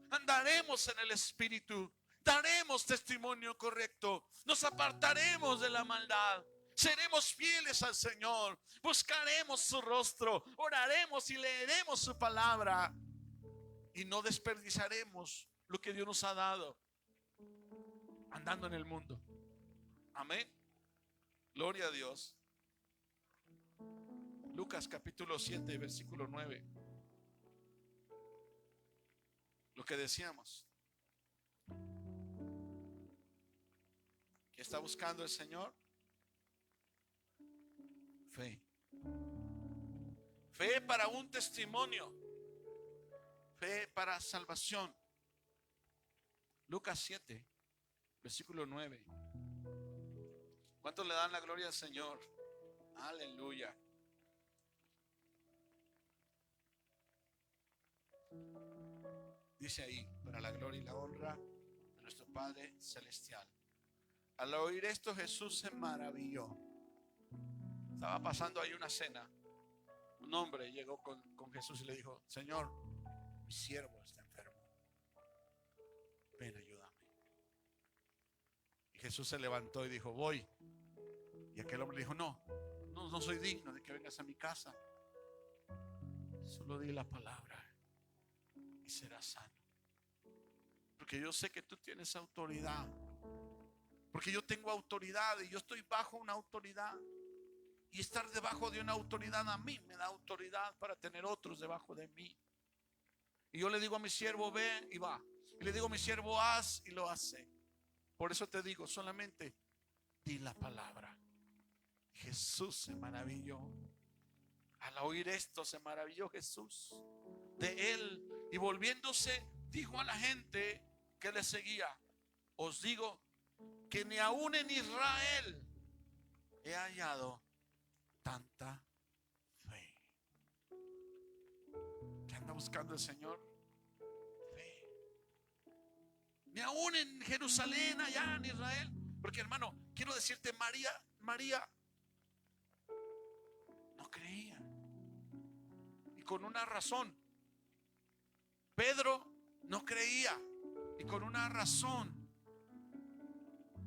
Speaker 1: andaremos en el Espíritu, daremos testimonio correcto, nos apartaremos de la maldad, seremos fieles al Señor, buscaremos su rostro, oraremos y leeremos su palabra, y no desperdiciaremos lo que Dios nos ha dado andando en el mundo. Amén. Gloria a Dios. Lucas capítulo 7 versículo 9. Lo que decíamos, ¿qué está buscando el Señor? Fe. Fe para un testimonio, fe para salvación. Lucas 7 versículo 9. ¿Cuántos le dan la gloria al Señor? Aleluya. Dice ahí: para la gloria y la honra de nuestro Padre Celestial. Al oír esto, Jesús se maravilló. Estaba pasando ahí una cena, un hombre llegó con Jesús y le dijo: Señor, mi siervo está enfermo, ven, ayúdame. Y Jesús se levantó y dijo: voy. Y aquel hombre le dijo: no soy digno de que vengas a mi casa, solo di la palabra y serás sano. Porque yo sé que tú tienes autoridad, porque yo tengo autoridad y yo estoy bajo una autoridad. Y estar debajo de una autoridad a mí me da autoridad para tener otros debajo de mí. Y yo le digo a mi siervo: ve, y va. Y le digo a mi siervo: haz, y lo hace. Por eso te digo, solamente di la palabra. Jesús se maravilló. Al oír esto se maravilló Jesús de él, y volviéndose dijo a la gente que le seguía: os digo que ni aún en Israel he hallado tanta fe. ¿Qué anda buscando el Señor? Fe. Ni aún en Jerusalén, allá en Israel. Porque, hermano, quiero decirte, María no creía, y con una razón. Pedro no creía, y con una razón.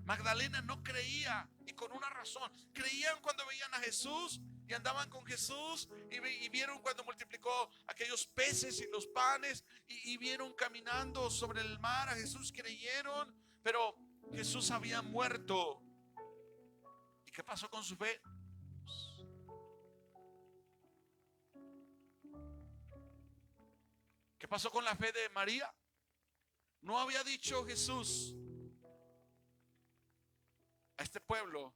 Speaker 1: Magdalena no creía, y con una razón. Creían cuando veían a Jesús y andaban con Jesús, y vieron cuando multiplicó aquellos peces y los panes, y vieron caminando sobre el mar a Jesús. Creyeron, pero Jesús había muerto. ¿Y qué pasó con su fe? ¿Qué pasó con la fe de María? No había dicho Jesús: a este pueblo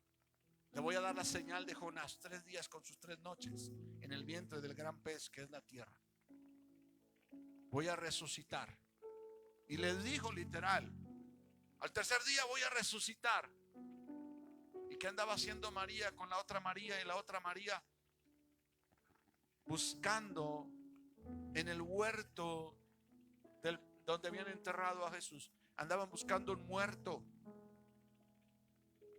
Speaker 1: le voy a dar la señal de Jonás, 3 días con sus 3 noches en el vientre del gran pez que es la tierra. Voy a resucitar. Y les dijo literal: al tercer día voy a resucitar. ¿Y qué andaba haciendo María con la otra María y la otra María? Buscando en el huerto donde habían enterrado a Jesús. Andaban buscando un muerto.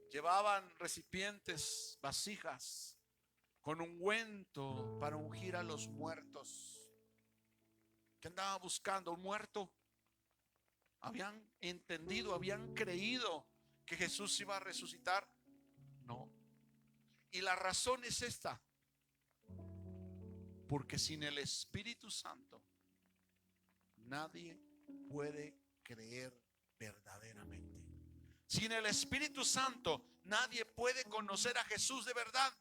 Speaker 1: Llevaban recipientes, vasijas con ungüento para ungir a los muertos. ¿Qué andaban buscando? ¿Un muerto? ¿Habían entendido, habían creído que Jesús iba a resucitar? No. Y la razón es esta: porque sin el Espíritu Santo nadie puede creer verdaderamente. Sin el Espíritu Santo nadie puede conocer a Jesús de verdad.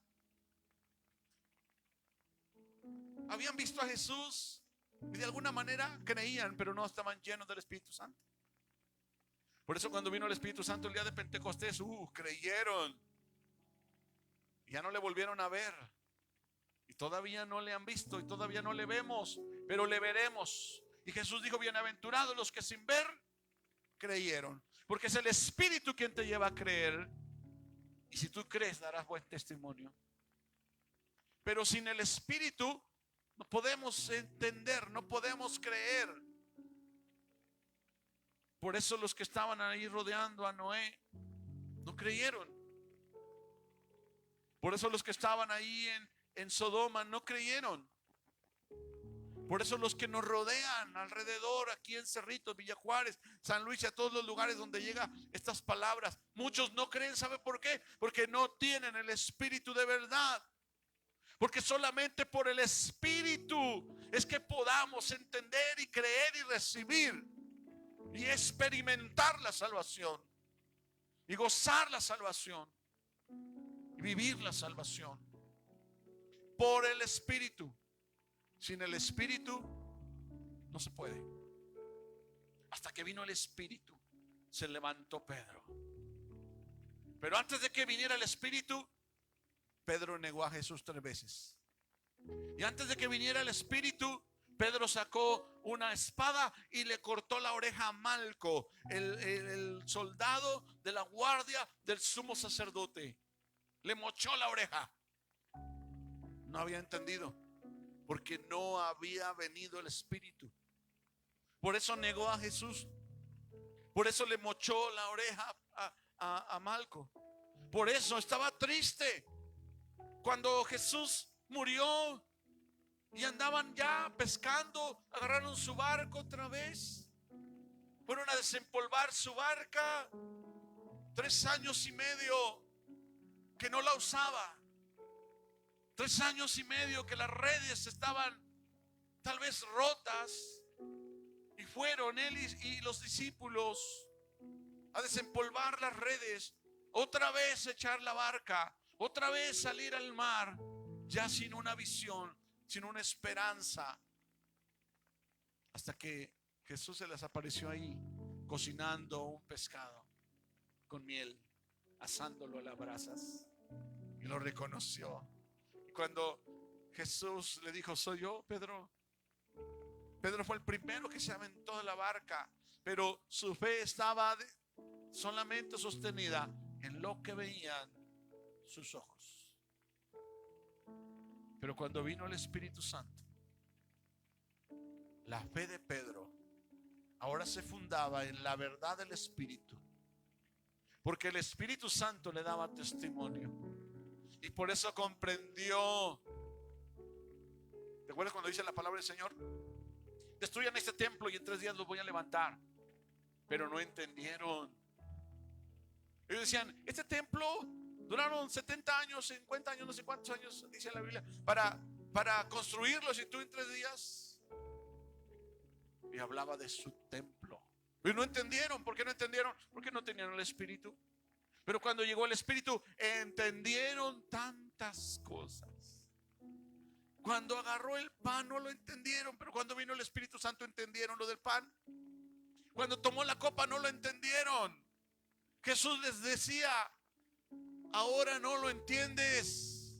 Speaker 1: Habían visto a Jesús y de alguna manera creían, pero no estaban llenos del Espíritu Santo. Por eso cuando vino el Espíritu Santo el día de Pentecostés, creyeron. Y ya no le volvieron a ver. Y todavía no le han visto, y todavía no le vemos, pero le veremos. Y Jesús dijo: bienaventurados los que sin ver creyeron. Porque es el Espíritu quien te lleva a creer. Y si tú crees, darás buen testimonio. Pero sin el Espíritu no podemos entender, no podemos creer. Por eso los que estaban ahí rodeando a Noé no creyeron. Por eso los que estaban ahí en Sodoma no creyeron. Por eso los que nos rodean alrededor, aquí en Cerritos, Villa Juárez, San Luis y a todos los lugares donde llegan estas palabras, muchos no creen. ¿Sabe por qué? Porque no tienen el Espíritu de verdad. Porque solamente por el Espíritu es que podamos entender y creer y recibir y experimentar la salvación y gozar la salvación y vivir la salvación por el Espíritu. Sin el Espíritu no se puede. Hasta que vino el Espíritu se levantó Pedro. Pero antes de que viniera el Espíritu, Pedro negó a Jesús 3 veces. Y antes de que viniera el Espíritu, Pedro sacó una espada y le cortó la oreja a Malco, el soldado de la guardia del sumo sacerdote. Le mochó la oreja. No había entendido, porque no había venido el Espíritu. Por eso negó a Jesús. Por eso le mochó la oreja a Malco. Por eso estaba triste cuando Jesús murió y andaban ya pescando. Agarraron su barco otra vez, fueron a desempolvar su barca. 3 años y medio que no la usaba. 3 años y medio que las redes estaban tal vez rotas. Y fueron él y los discípulos a desempolvar las redes. Otra vez echar la barca. Otra vez salir al mar. Ya sin una visión, sin una esperanza. Hasta que Jesús se les apareció ahí, cocinando un pescado con miel, asándolo a las brasas. Y lo reconoció. Y cuando Jesús le dijo: soy yo, Pedro. Pedro fue el primero que se aventó de la barca, pero su fe estaba solamente sostenida en lo que veían sus ojos. Pero cuando vino el Espíritu Santo, la fe de Pedro ahora se fundaba en la verdad del Espíritu, porque el Espíritu Santo le daba testimonio. Y por eso comprendió. ¿Te acuerdas cuando dice la palabra del Señor? Destruyan este templo y en 3 días los voy a levantar. Pero no entendieron. Ellos decían: este templo duraron 70 años, 50 años, no sé cuántos años dice la Biblia para construirlos, y tú en 3 días. Y hablaba de su templo. Pero no entendieron. ¿Por qué no entendieron? Porque no tenían el Espíritu. Pero cuando llegó el Espíritu, entendieron tantas cosas. Cuando agarró el pan no lo entendieron, pero cuando vino el Espíritu Santo entendieron lo del pan. Cuando tomó la copa no lo entendieron. Jesús les decía: ahora no lo entiendes,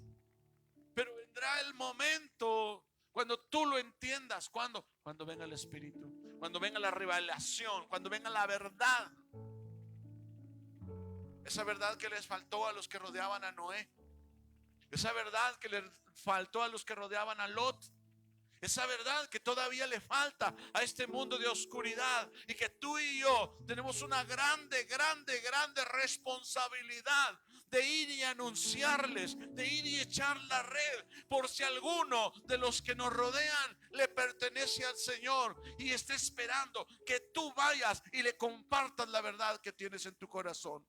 Speaker 1: pero vendrá el momento cuando tú lo entiendas. ¿Cuándo? Cuando venga el Espíritu, cuando venga la revelación, cuando venga la verdad. Esa verdad que les faltó a los que rodeaban a Noé. Esa verdad que les faltó a los que rodeaban a Lot. Esa verdad que todavía le falta a este mundo de oscuridad. Y que tú y yo tenemos una grande responsabilidad de ir y anunciarles, de ir y echar la red, por si alguno de los que nos rodean le pertenece al Señor y está esperando que tú vayas y le compartas la verdad que tienes en tu corazón.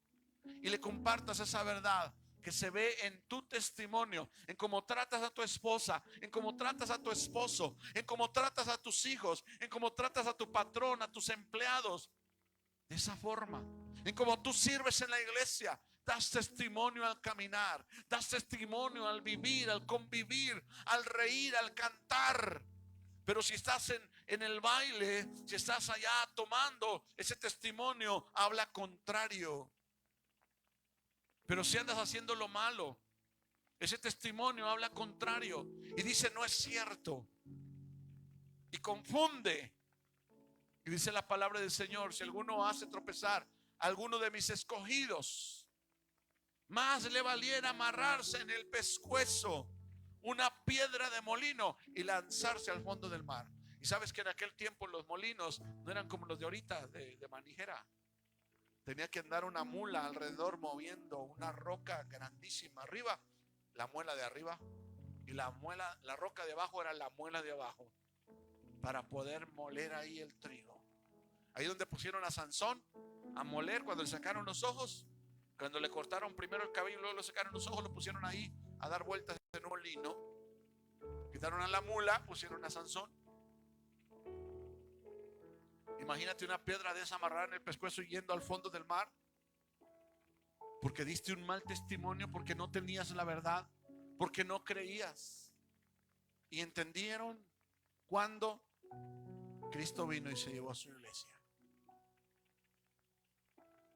Speaker 1: Y le compartas esa verdad que se ve en tu testimonio, en cómo tratas a tu esposa, en cómo tratas a tu esposo, en cómo tratas a tus hijos, en cómo tratas a tu patrón, a tus empleados. De esa forma, en cómo tú sirves en la iglesia, das testimonio al caminar, das testimonio al vivir, al convivir, al reír, al cantar. Pero si estás en el baile, si estás allá tomando, ese testimonio habla contrario. Pero si andas haciendo lo malo, ese testimonio habla contrario y dice: no es cierto. Y confunde. Y dice la palabra del Señor: si alguno hace tropezar a alguno de mis escogidos, más le valiera amarrarse en el pescuezo una piedra de molino y lanzarse al fondo del mar. Y sabes que en aquel tiempo los molinos no eran como los de ahorita, de manijera. Tenía que andar una mula alrededor moviendo una roca grandísima arriba, la muela de arriba, y la roca de abajo era la muela de abajo, para poder moler ahí el trigo. Ahí donde pusieron a Sansón a moler cuando le sacaron los ojos, cuando le cortaron primero el cabello y luego le sacaron los ojos, lo pusieron ahí a dar vueltas en un molino. Quitaron a la mula, pusieron a Sansón. Imagínate una piedra de esa amarrada en el pescuezo y yendo al fondo del mar, porque diste un mal testimonio, porque no tenías la verdad, porque no creías. Y entendieron cuando Cristo vino y se llevó a su iglesia.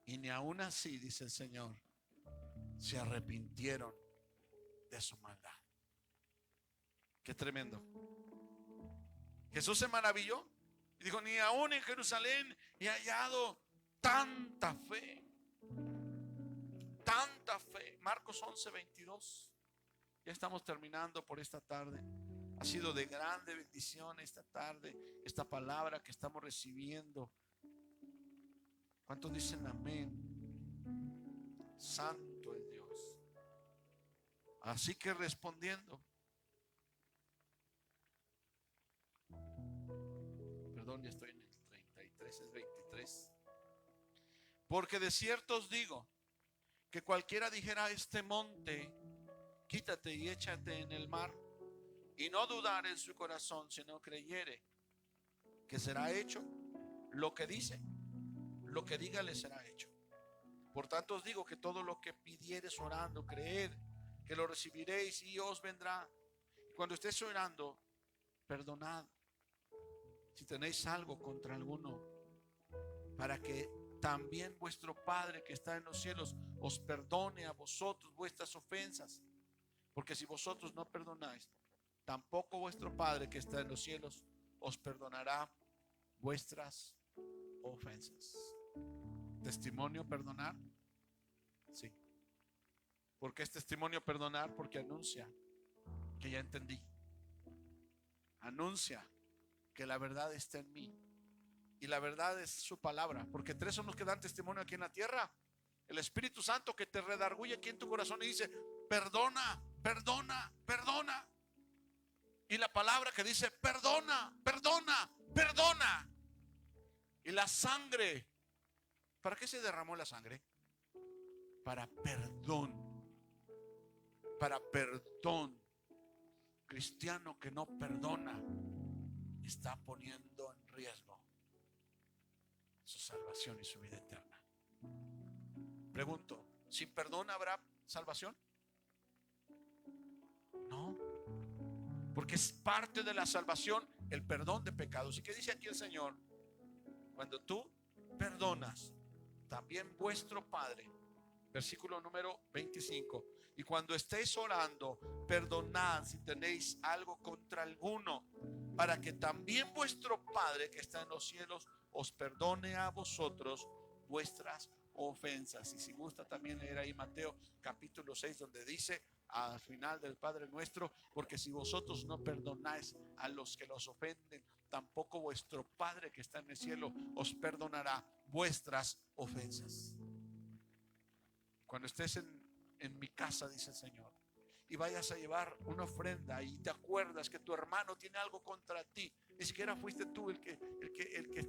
Speaker 1: Y ni aún así, dice el Señor, se arrepintieron de su maldad. Qué tremendo. Jesús se maravilló y dijo: ni aún en Jerusalén he hallado tanta fe. Tanta fe. Marcos 11:22. Ya estamos terminando por esta tarde. Ha sido de grande bendición esta tarde, esta palabra que estamos recibiendo. ¿Cuántos dicen amén? Santo es Dios. Así que respondiendo, ya estoy en el 33, es 23. Porque de cierto os digo que cualquiera dijera a este monte, quítate y échate en el mar, y no dudar en su corazón, sino creyere que será hecho lo que dice, lo que diga le será hecho. Por tanto os digo que todo lo que pidiereis orando, creed que lo recibiréis y os vendrá. Cuando estéis orando, perdonad si tenéis algo contra alguno, para que también vuestro Padre que está en los cielos os perdone a vosotros vuestras ofensas. Porque si vosotros no perdonáis, tampoco vuestro Padre que está en los cielos os perdonará vuestras ofensas. ¿Testimonio perdonar? Sí. ¿Por qué es testimonio perdonar? Porque anuncia que ya entendí. Anuncia que la verdad está en mí. Y la verdad es su palabra. Porque tres son los que dan testimonio aquí en la tierra: el Espíritu Santo, que te redarguye aquí en tu corazón y dice: perdona, perdona, perdona. Y la palabra que dice: perdona, perdona, perdona. Y la sangre, ¿para qué se derramó la sangre? Para perdón. Para perdón. Cristiano que no perdona está poniendo en riesgo su salvación y su vida eterna. Pregunto, ¿sin perdón habrá salvación? No, porque es parte de la salvación el perdón de pecados. ¿Y qué dice aquí el Señor? Cuando tú perdonas, también vuestro Padre, versículo número 25, y cuando estéis orando, perdonad si tenéis algo contra alguno, para que también vuestro Padre que está en los cielos os perdone a vosotros vuestras ofensas. Y si gusta también leer ahí Mateo capítulo 6, donde dice al final del Padre Nuestro: porque si vosotros no perdonáis a los que los ofenden, tampoco vuestro Padre que está en el cielo os perdonará vuestras ofensas. Cuando estés en mi casa, dice el Señor, y vayas a llevar una ofrenda y te acuerdas que tu hermano tiene algo contra ti, ni siquiera fuiste tú el que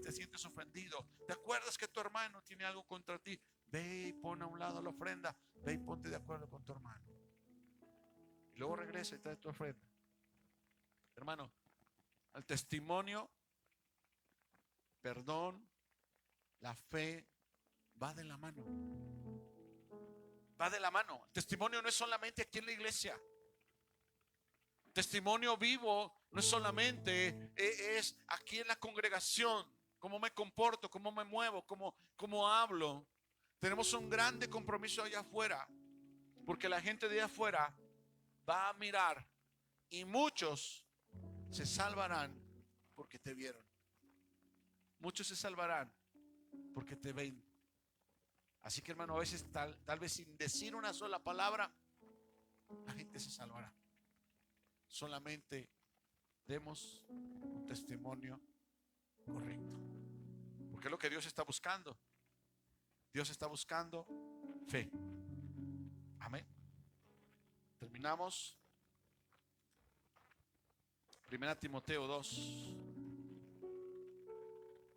Speaker 1: te sientes ofendido, te acuerdas que tu hermano tiene algo contra ti, ve y pon a un lado la ofrenda, ve y ponte de acuerdo con tu hermano, y luego regresa y trae tu ofrenda. Hermano, el testimonio, perdón, la fe va de la mano. Va de la mano. El testimonio no es solamente aquí en la iglesia. Testimonio vivo no es solamente es aquí en la congregación, cómo me comporto, cómo me muevo, cómo hablo. Tenemos un grande compromiso allá afuera, porque la gente de allá afuera va a mirar y muchos se salvarán porque te vieron. Muchos se salvarán porque te ven. Así que, hermano, a veces tal vez sin decir una sola palabra, la gente se salvará. Solamente demos un testimonio correcto, porque es lo que Dios está buscando. Dios está buscando fe. Amén. Terminamos. Primera Timoteo 2.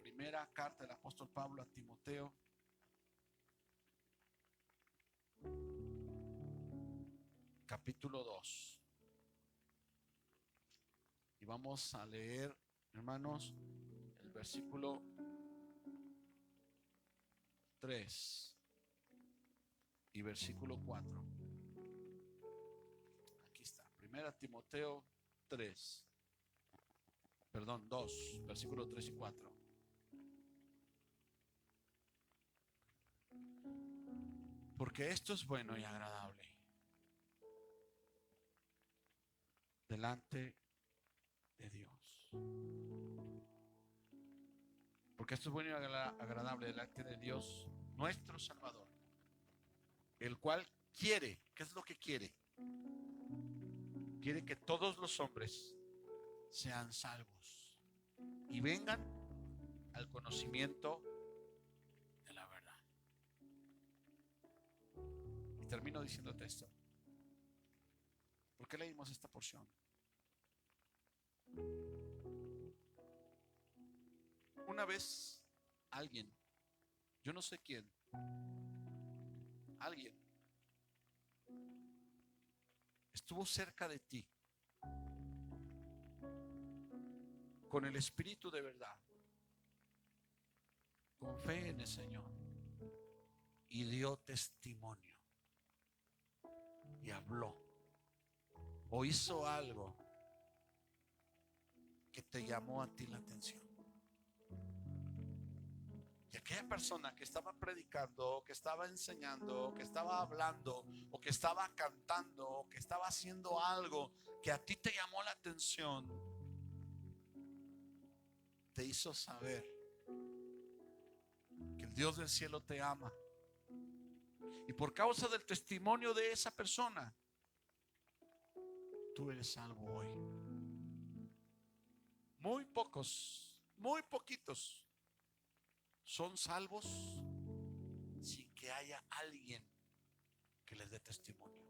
Speaker 1: Primera carta del apóstol Pablo a Timoteo, capítulo 2. Y vamos a leer, hermanos, el versículo 3 y versículo 4. Aquí está, Primera Timoteo 3, perdón, 2, versículo 3 y 4. Porque esto es bueno y agradable delante de Dios. Porque esto es bueno y agradable delante de Dios, nuestro Salvador, el cual quiere, ¿qué es lo que quiere? Quiere que todos los hombres sean salvos y vengan al conocimiento de la verdad. Y termino diciéndote esto. ¿Por qué leímos esta porción? alguna vez alguien, yo no sé quién, alguien estuvo cerca de ti con el espíritu de verdad, con fe en el Señor, y dio testimonio y habló o hizo algo que te llamó a ti la atención? Y aquella persona que estaba predicando, que estaba enseñando, que estaba hablando, o que estaba cantando, o que estaba haciendo algo que a ti te llamó la atención, te hizo saber que el Dios del cielo te ama. Y por causa del testimonio de esa persona, tú eres salvo hoy. Muy pocos, muy poquitos son salvos sin que haya alguien que les dé testimonio.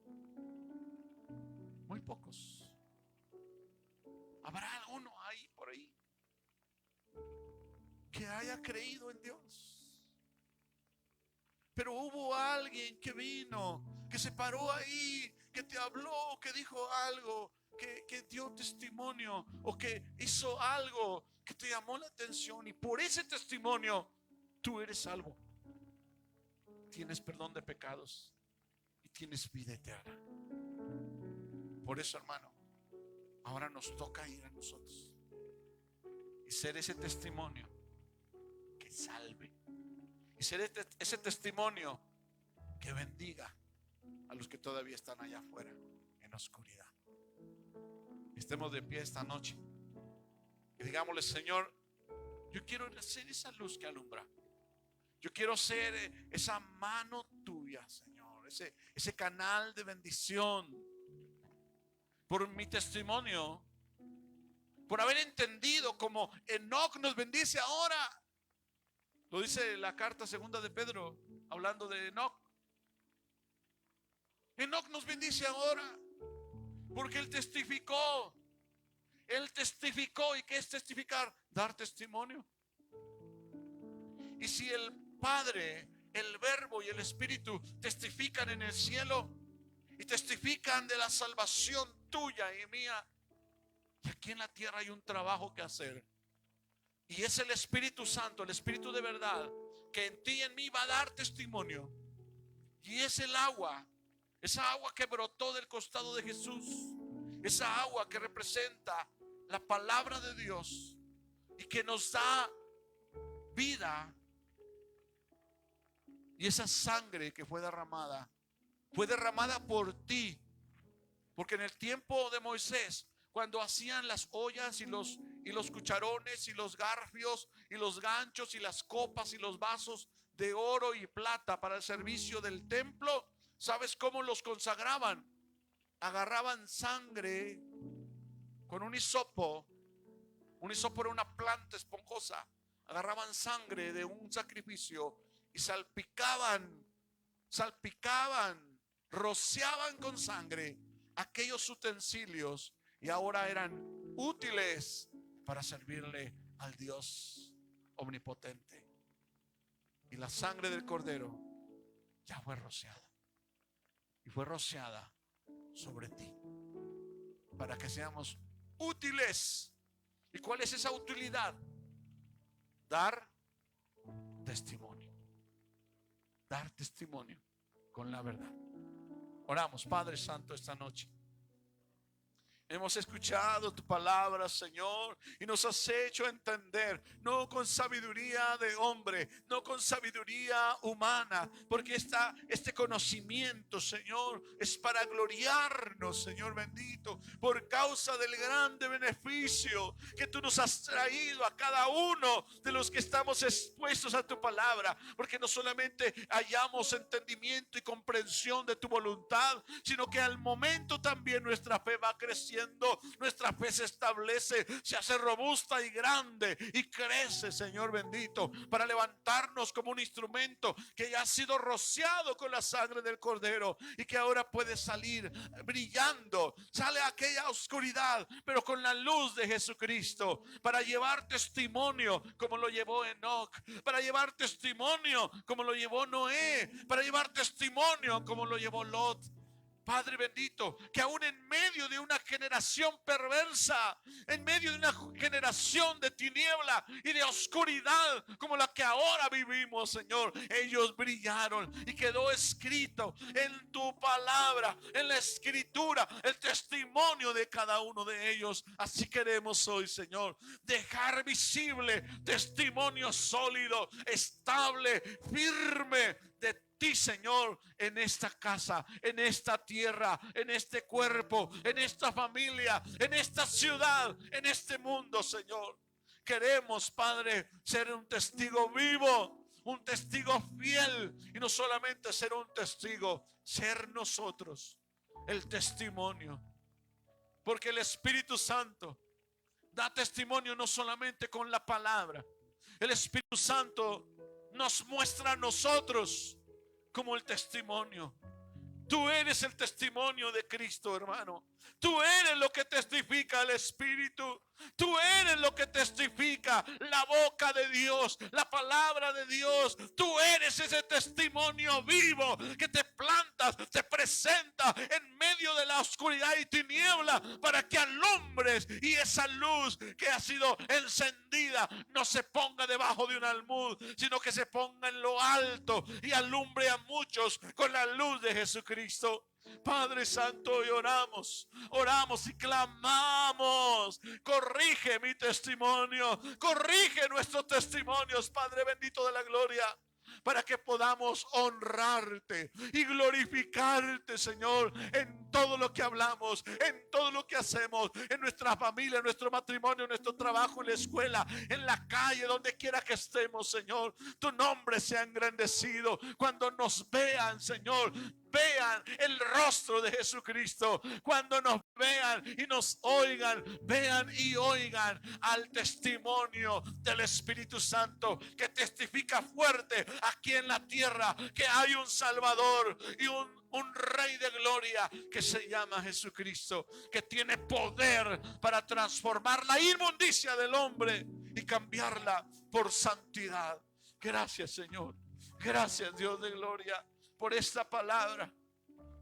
Speaker 1: Muy pocos. Habrá alguno ahí por ahí que haya creído en Dios, pero hubo alguien que vino, que se paró ahí, que te habló, que dijo algo, que dio testimonio, o que hizo algo que te llamó la atención, y por ese testimonio tú eres salvo. Tienes perdón de pecados y tienes vida eterna. Por eso, hermano, ahora nos toca ir a nosotros y ser ese testimonio que salve, y ser ese testimonio que bendiga a los que todavía están allá afuera en oscuridad. Estemos de pie esta noche y digámosle: Señor, yo quiero ser esa luz que alumbra. Yo quiero ser esa mano tuya, Señor, ese canal de bendición. Por mi testimonio, por haber entendido como Enoc nos bendice ahora. Lo dice la carta segunda de Pedro, hablando de Enoc. Enoc nos bendice ahora porque él testificó. Él testificó. ¿Y qué es testificar? Dar testimonio. Y si el Padre, el Verbo y el Espíritu testifican en el cielo y testifican de la salvación tuya y mía, y aquí en la tierra hay un trabajo que hacer. Y es el Espíritu Santo, el Espíritu de verdad, que en ti y en mí va a dar testimonio. Y es el agua, esa agua que brotó del costado de Jesús, esa agua que representa la palabra de Dios y que nos da vida. Y esa sangre que fue derramada por ti. Porque en el tiempo de Moisés, cuando hacían las ollas y los cucharones y los garfios y los ganchos y las copas y los vasos de oro y plata para el servicio del templo, ¿sabes cómo los consagraban? Agarraban sangre con un hisopo. Un hisopo era una planta esponjosa. Agarraban sangre de un sacrificio y salpicaban, rociaban con sangre aquellos utensilios, y ahora eran útiles para servirle al Dios omnipotente. Y la sangre del Cordero ya fue rociada, y fue rociada sobre ti para que seamos útiles. ¿Y cuál es esa utilidad? Dar testimonio. Dar testimonio con la verdad. Oramos. Padre Santo, esta noche hemos escuchado tu palabra, Señor, y nos has hecho entender, no con sabiduría de hombre, no con sabiduría humana, porque este conocimiento, Señor, es para gloriarnos, Señor bendito, por causa del grande beneficio que tú nos has traído a cada uno de los que estamos expuestos a tu palabra, porque no solamente hallamos entendimiento y comprensión de tu voluntad, sino que al momento también nuestra fe va creciendo fortaleciendo, nuestra fe se establece, se hace robusta y grande y crece, Señor bendito, para levantarnos como un instrumento que ya ha sido rociado con la sangre del Cordero y que ahora puede salir brillando. Sale a aquella oscuridad, pero con la luz de Jesucristo, para llevar testimonio como lo llevó Enoc, para llevar testimonio como lo llevó Noé, para llevar testimonio como lo llevó Lot. Padre bendito, que aún en medio de una generación perversa, en medio de una generación de tiniebla y de oscuridad como la que ahora vivimos, Señor, ellos brillaron y quedó escrito en tu palabra, en la escritura, el testimonio de cada uno de ellos. Así queremos hoy, Señor, dejar visible testimonio sólido, estable, firme de ti, Señor, en esta casa, en esta tierra, en este cuerpo, en esta familia, en esta ciudad, en este mundo, Señor. Queremos, Padre, ser un testigo vivo, un testigo fiel, y no solamente ser un testigo, ser nosotros el testimonio, porque el Espíritu Santo da testimonio no solamente con la palabra. El Espíritu Santo nos muestra a nosotros como el testimonio. Tú eres el testimonio de Cristo, hermano. Tú eres lo que testifica el Espíritu. Tú eres lo que testifica la boca de Dios, la palabra de Dios. Tú eres ese testimonio vivo que te plantas, te presenta en medio de la oscuridad y tiniebla para que alumbres, y esa luz que ha sido encendida no se ponga debajo de un almud, sino que se ponga en lo alto y alumbre a muchos con la luz de Jesucristo. Padre Santo, hoy oramos y clamamos: corrige mi testimonio, corrige nuestros testimonios, Padre bendito de la gloria, para que podamos honrarte y glorificarte, Señor, en todo lo que hablamos, en todo lo que hacemos, en nuestra familia, en nuestro matrimonio, en nuestro trabajo, en la escuela, en la calle, donde quiera que estemos, Señor. Tu nombre sea engrandecido. Cuando nos vean, Señor, vean el rostro de Jesucristo. Cuando nos vean y nos oigan, vean y oigan al testimonio del Espíritu Santo, que testifica fuerte aquí en la tierra que hay un Salvador y un Rey de gloria que se llama Jesucristo, que tiene poder para transformar la inmundicia del hombre y cambiarla por santidad. Gracias, Señor. Gracias, Dios de gloria, por esta palabra.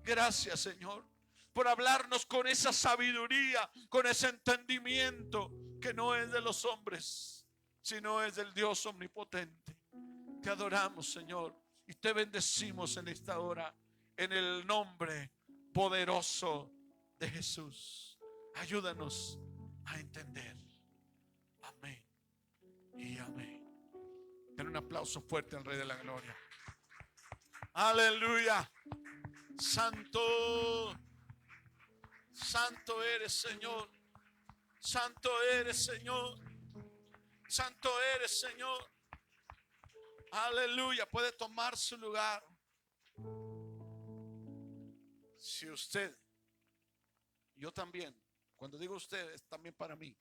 Speaker 1: Gracias, Señor, por hablarnos con esa sabiduría, con ese entendimiento que no es de los hombres, sino es del Dios omnipotente. Te adoramos, Señor, y te bendecimos en esta hora, en el nombre poderoso de Jesús. Ayúdanos a entender. Amén y amén. Den un aplauso fuerte al Rey de la Gloria. Aleluya. Santo, santo eres, Señor. Santo eres, Señor. Santo eres, Señor. Aleluya. Puede tomar su lugar. Si usted, yo también, cuando digo usted, es también para mí.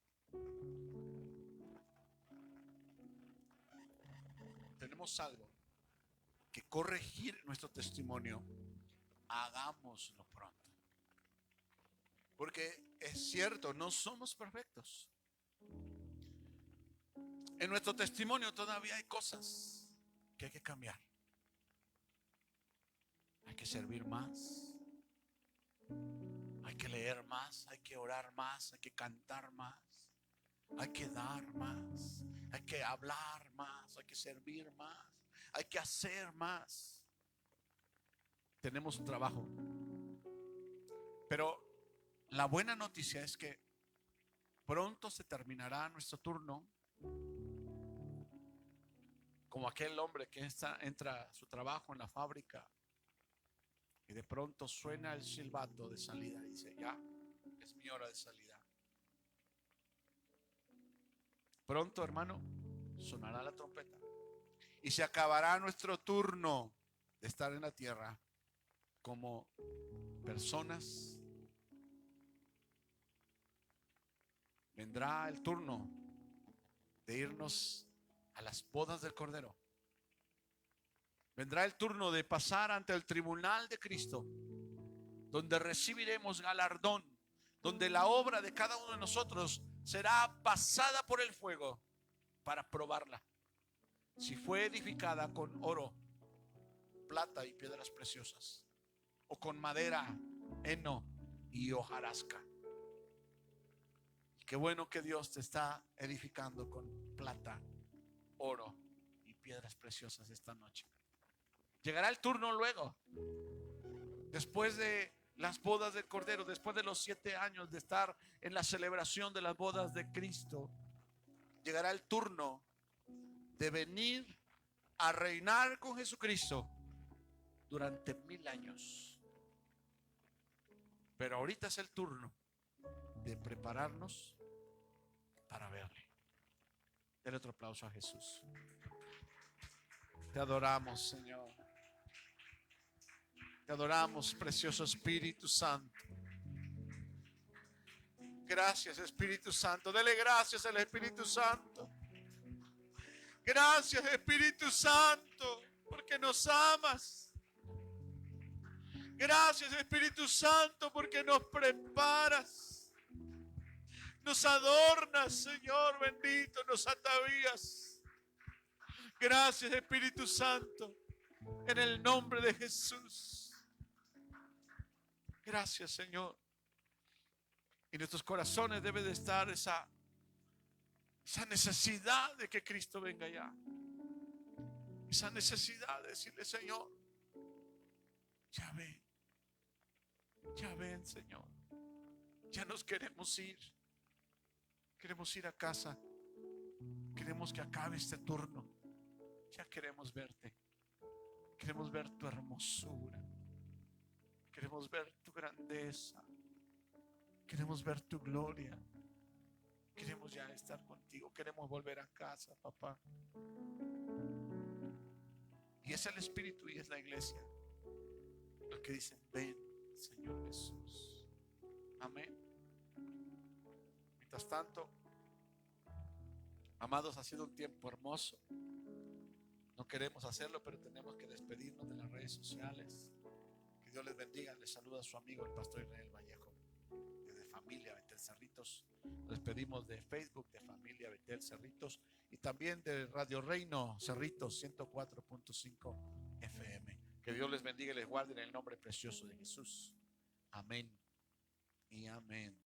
Speaker 1: Tenemos algo que corregir nuestro testimonio. Hagámoslo pronto. Porque es cierto, no somos perfectos. En nuestro testimonio todavía hay cosas que hay que cambiar. Hay que servir más. Hay que leer más. Hay que orar más. Hay que cantar más. Hay que dar más. Hay que hablar más. Hay que servir más. Hay que hacer más. Tenemos un trabajo. Pero la buena noticia es que pronto se terminará nuestro turno. Como aquel hombre que entra a su trabajo en la fábrica y de pronto suena el silbato de salida y dice: ya, es mi hora de salida. Pronto, hermano, sonará la trompeta y se acabará nuestro turno de estar en la tierra como personas vendrá el turno de irnos a las bodas del Cordero. Vendrá el turno de pasar ante el tribunal de Cristo, donde recibiremos galardón, donde la obra de cada uno de nosotros será pasada por el fuego para probarla. Si fue edificada con oro, plata y piedras preciosas, o con madera, heno y hojarasca. Qué bueno que Dios te está edificando con plata, oro y piedras preciosas esta noche. Llegará el turno luego, después de las bodas del Cordero, después de los 7 años de estar en la celebración de las bodas de Cristo, llegará el turno de venir a reinar con Jesucristo durante 1000 años. Pero ahorita es el turno de prepararnos para verle. Denle otro aplauso a Jesús. Te adoramos, Señor. Te adoramos, precioso Espíritu Santo. Gracias, Espíritu Santo. Dele gracias al Espíritu Santo. Gracias, Espíritu Santo, porque nos amas. Gracias, Espíritu Santo, porque nos preparas. Nos adornas, Señor bendito, nos atavías. Gracias, Espíritu Santo, en el nombre de Jesús. Gracias, Señor. Y en nuestros corazones debe de estar esa necesidad de que Cristo venga ya. Esa necesidad de decirle, Señor, ya ven, Señor. Ya nos queremos ir. Queremos ir a casa. Queremos que acabe este turno. Ya queremos verte. Queremos ver tu hermosura. Queremos ver tu grandeza. Queremos ver tu gloria. Queremos ya estar contigo. Queremos volver a casa, papá. Y es el Espíritu y es la iglesia los que dicen, ven, Señor Jesús. Amén. Mientras tanto, amados, ha sido un tiempo hermoso. No queremos hacerlo, pero tenemos que despedirnos de las redes sociales. Que Dios les bendiga. Les saluda a su amigo el pastor Israel Vallejo, de Familia Betel Cerritos. Nos despedimos de Facebook de Familia Betel Cerritos y también de Radio Reino Cerritos 104.5 FM. Que Dios les bendiga y les guarde en el nombre precioso de Jesús. Amén y amén.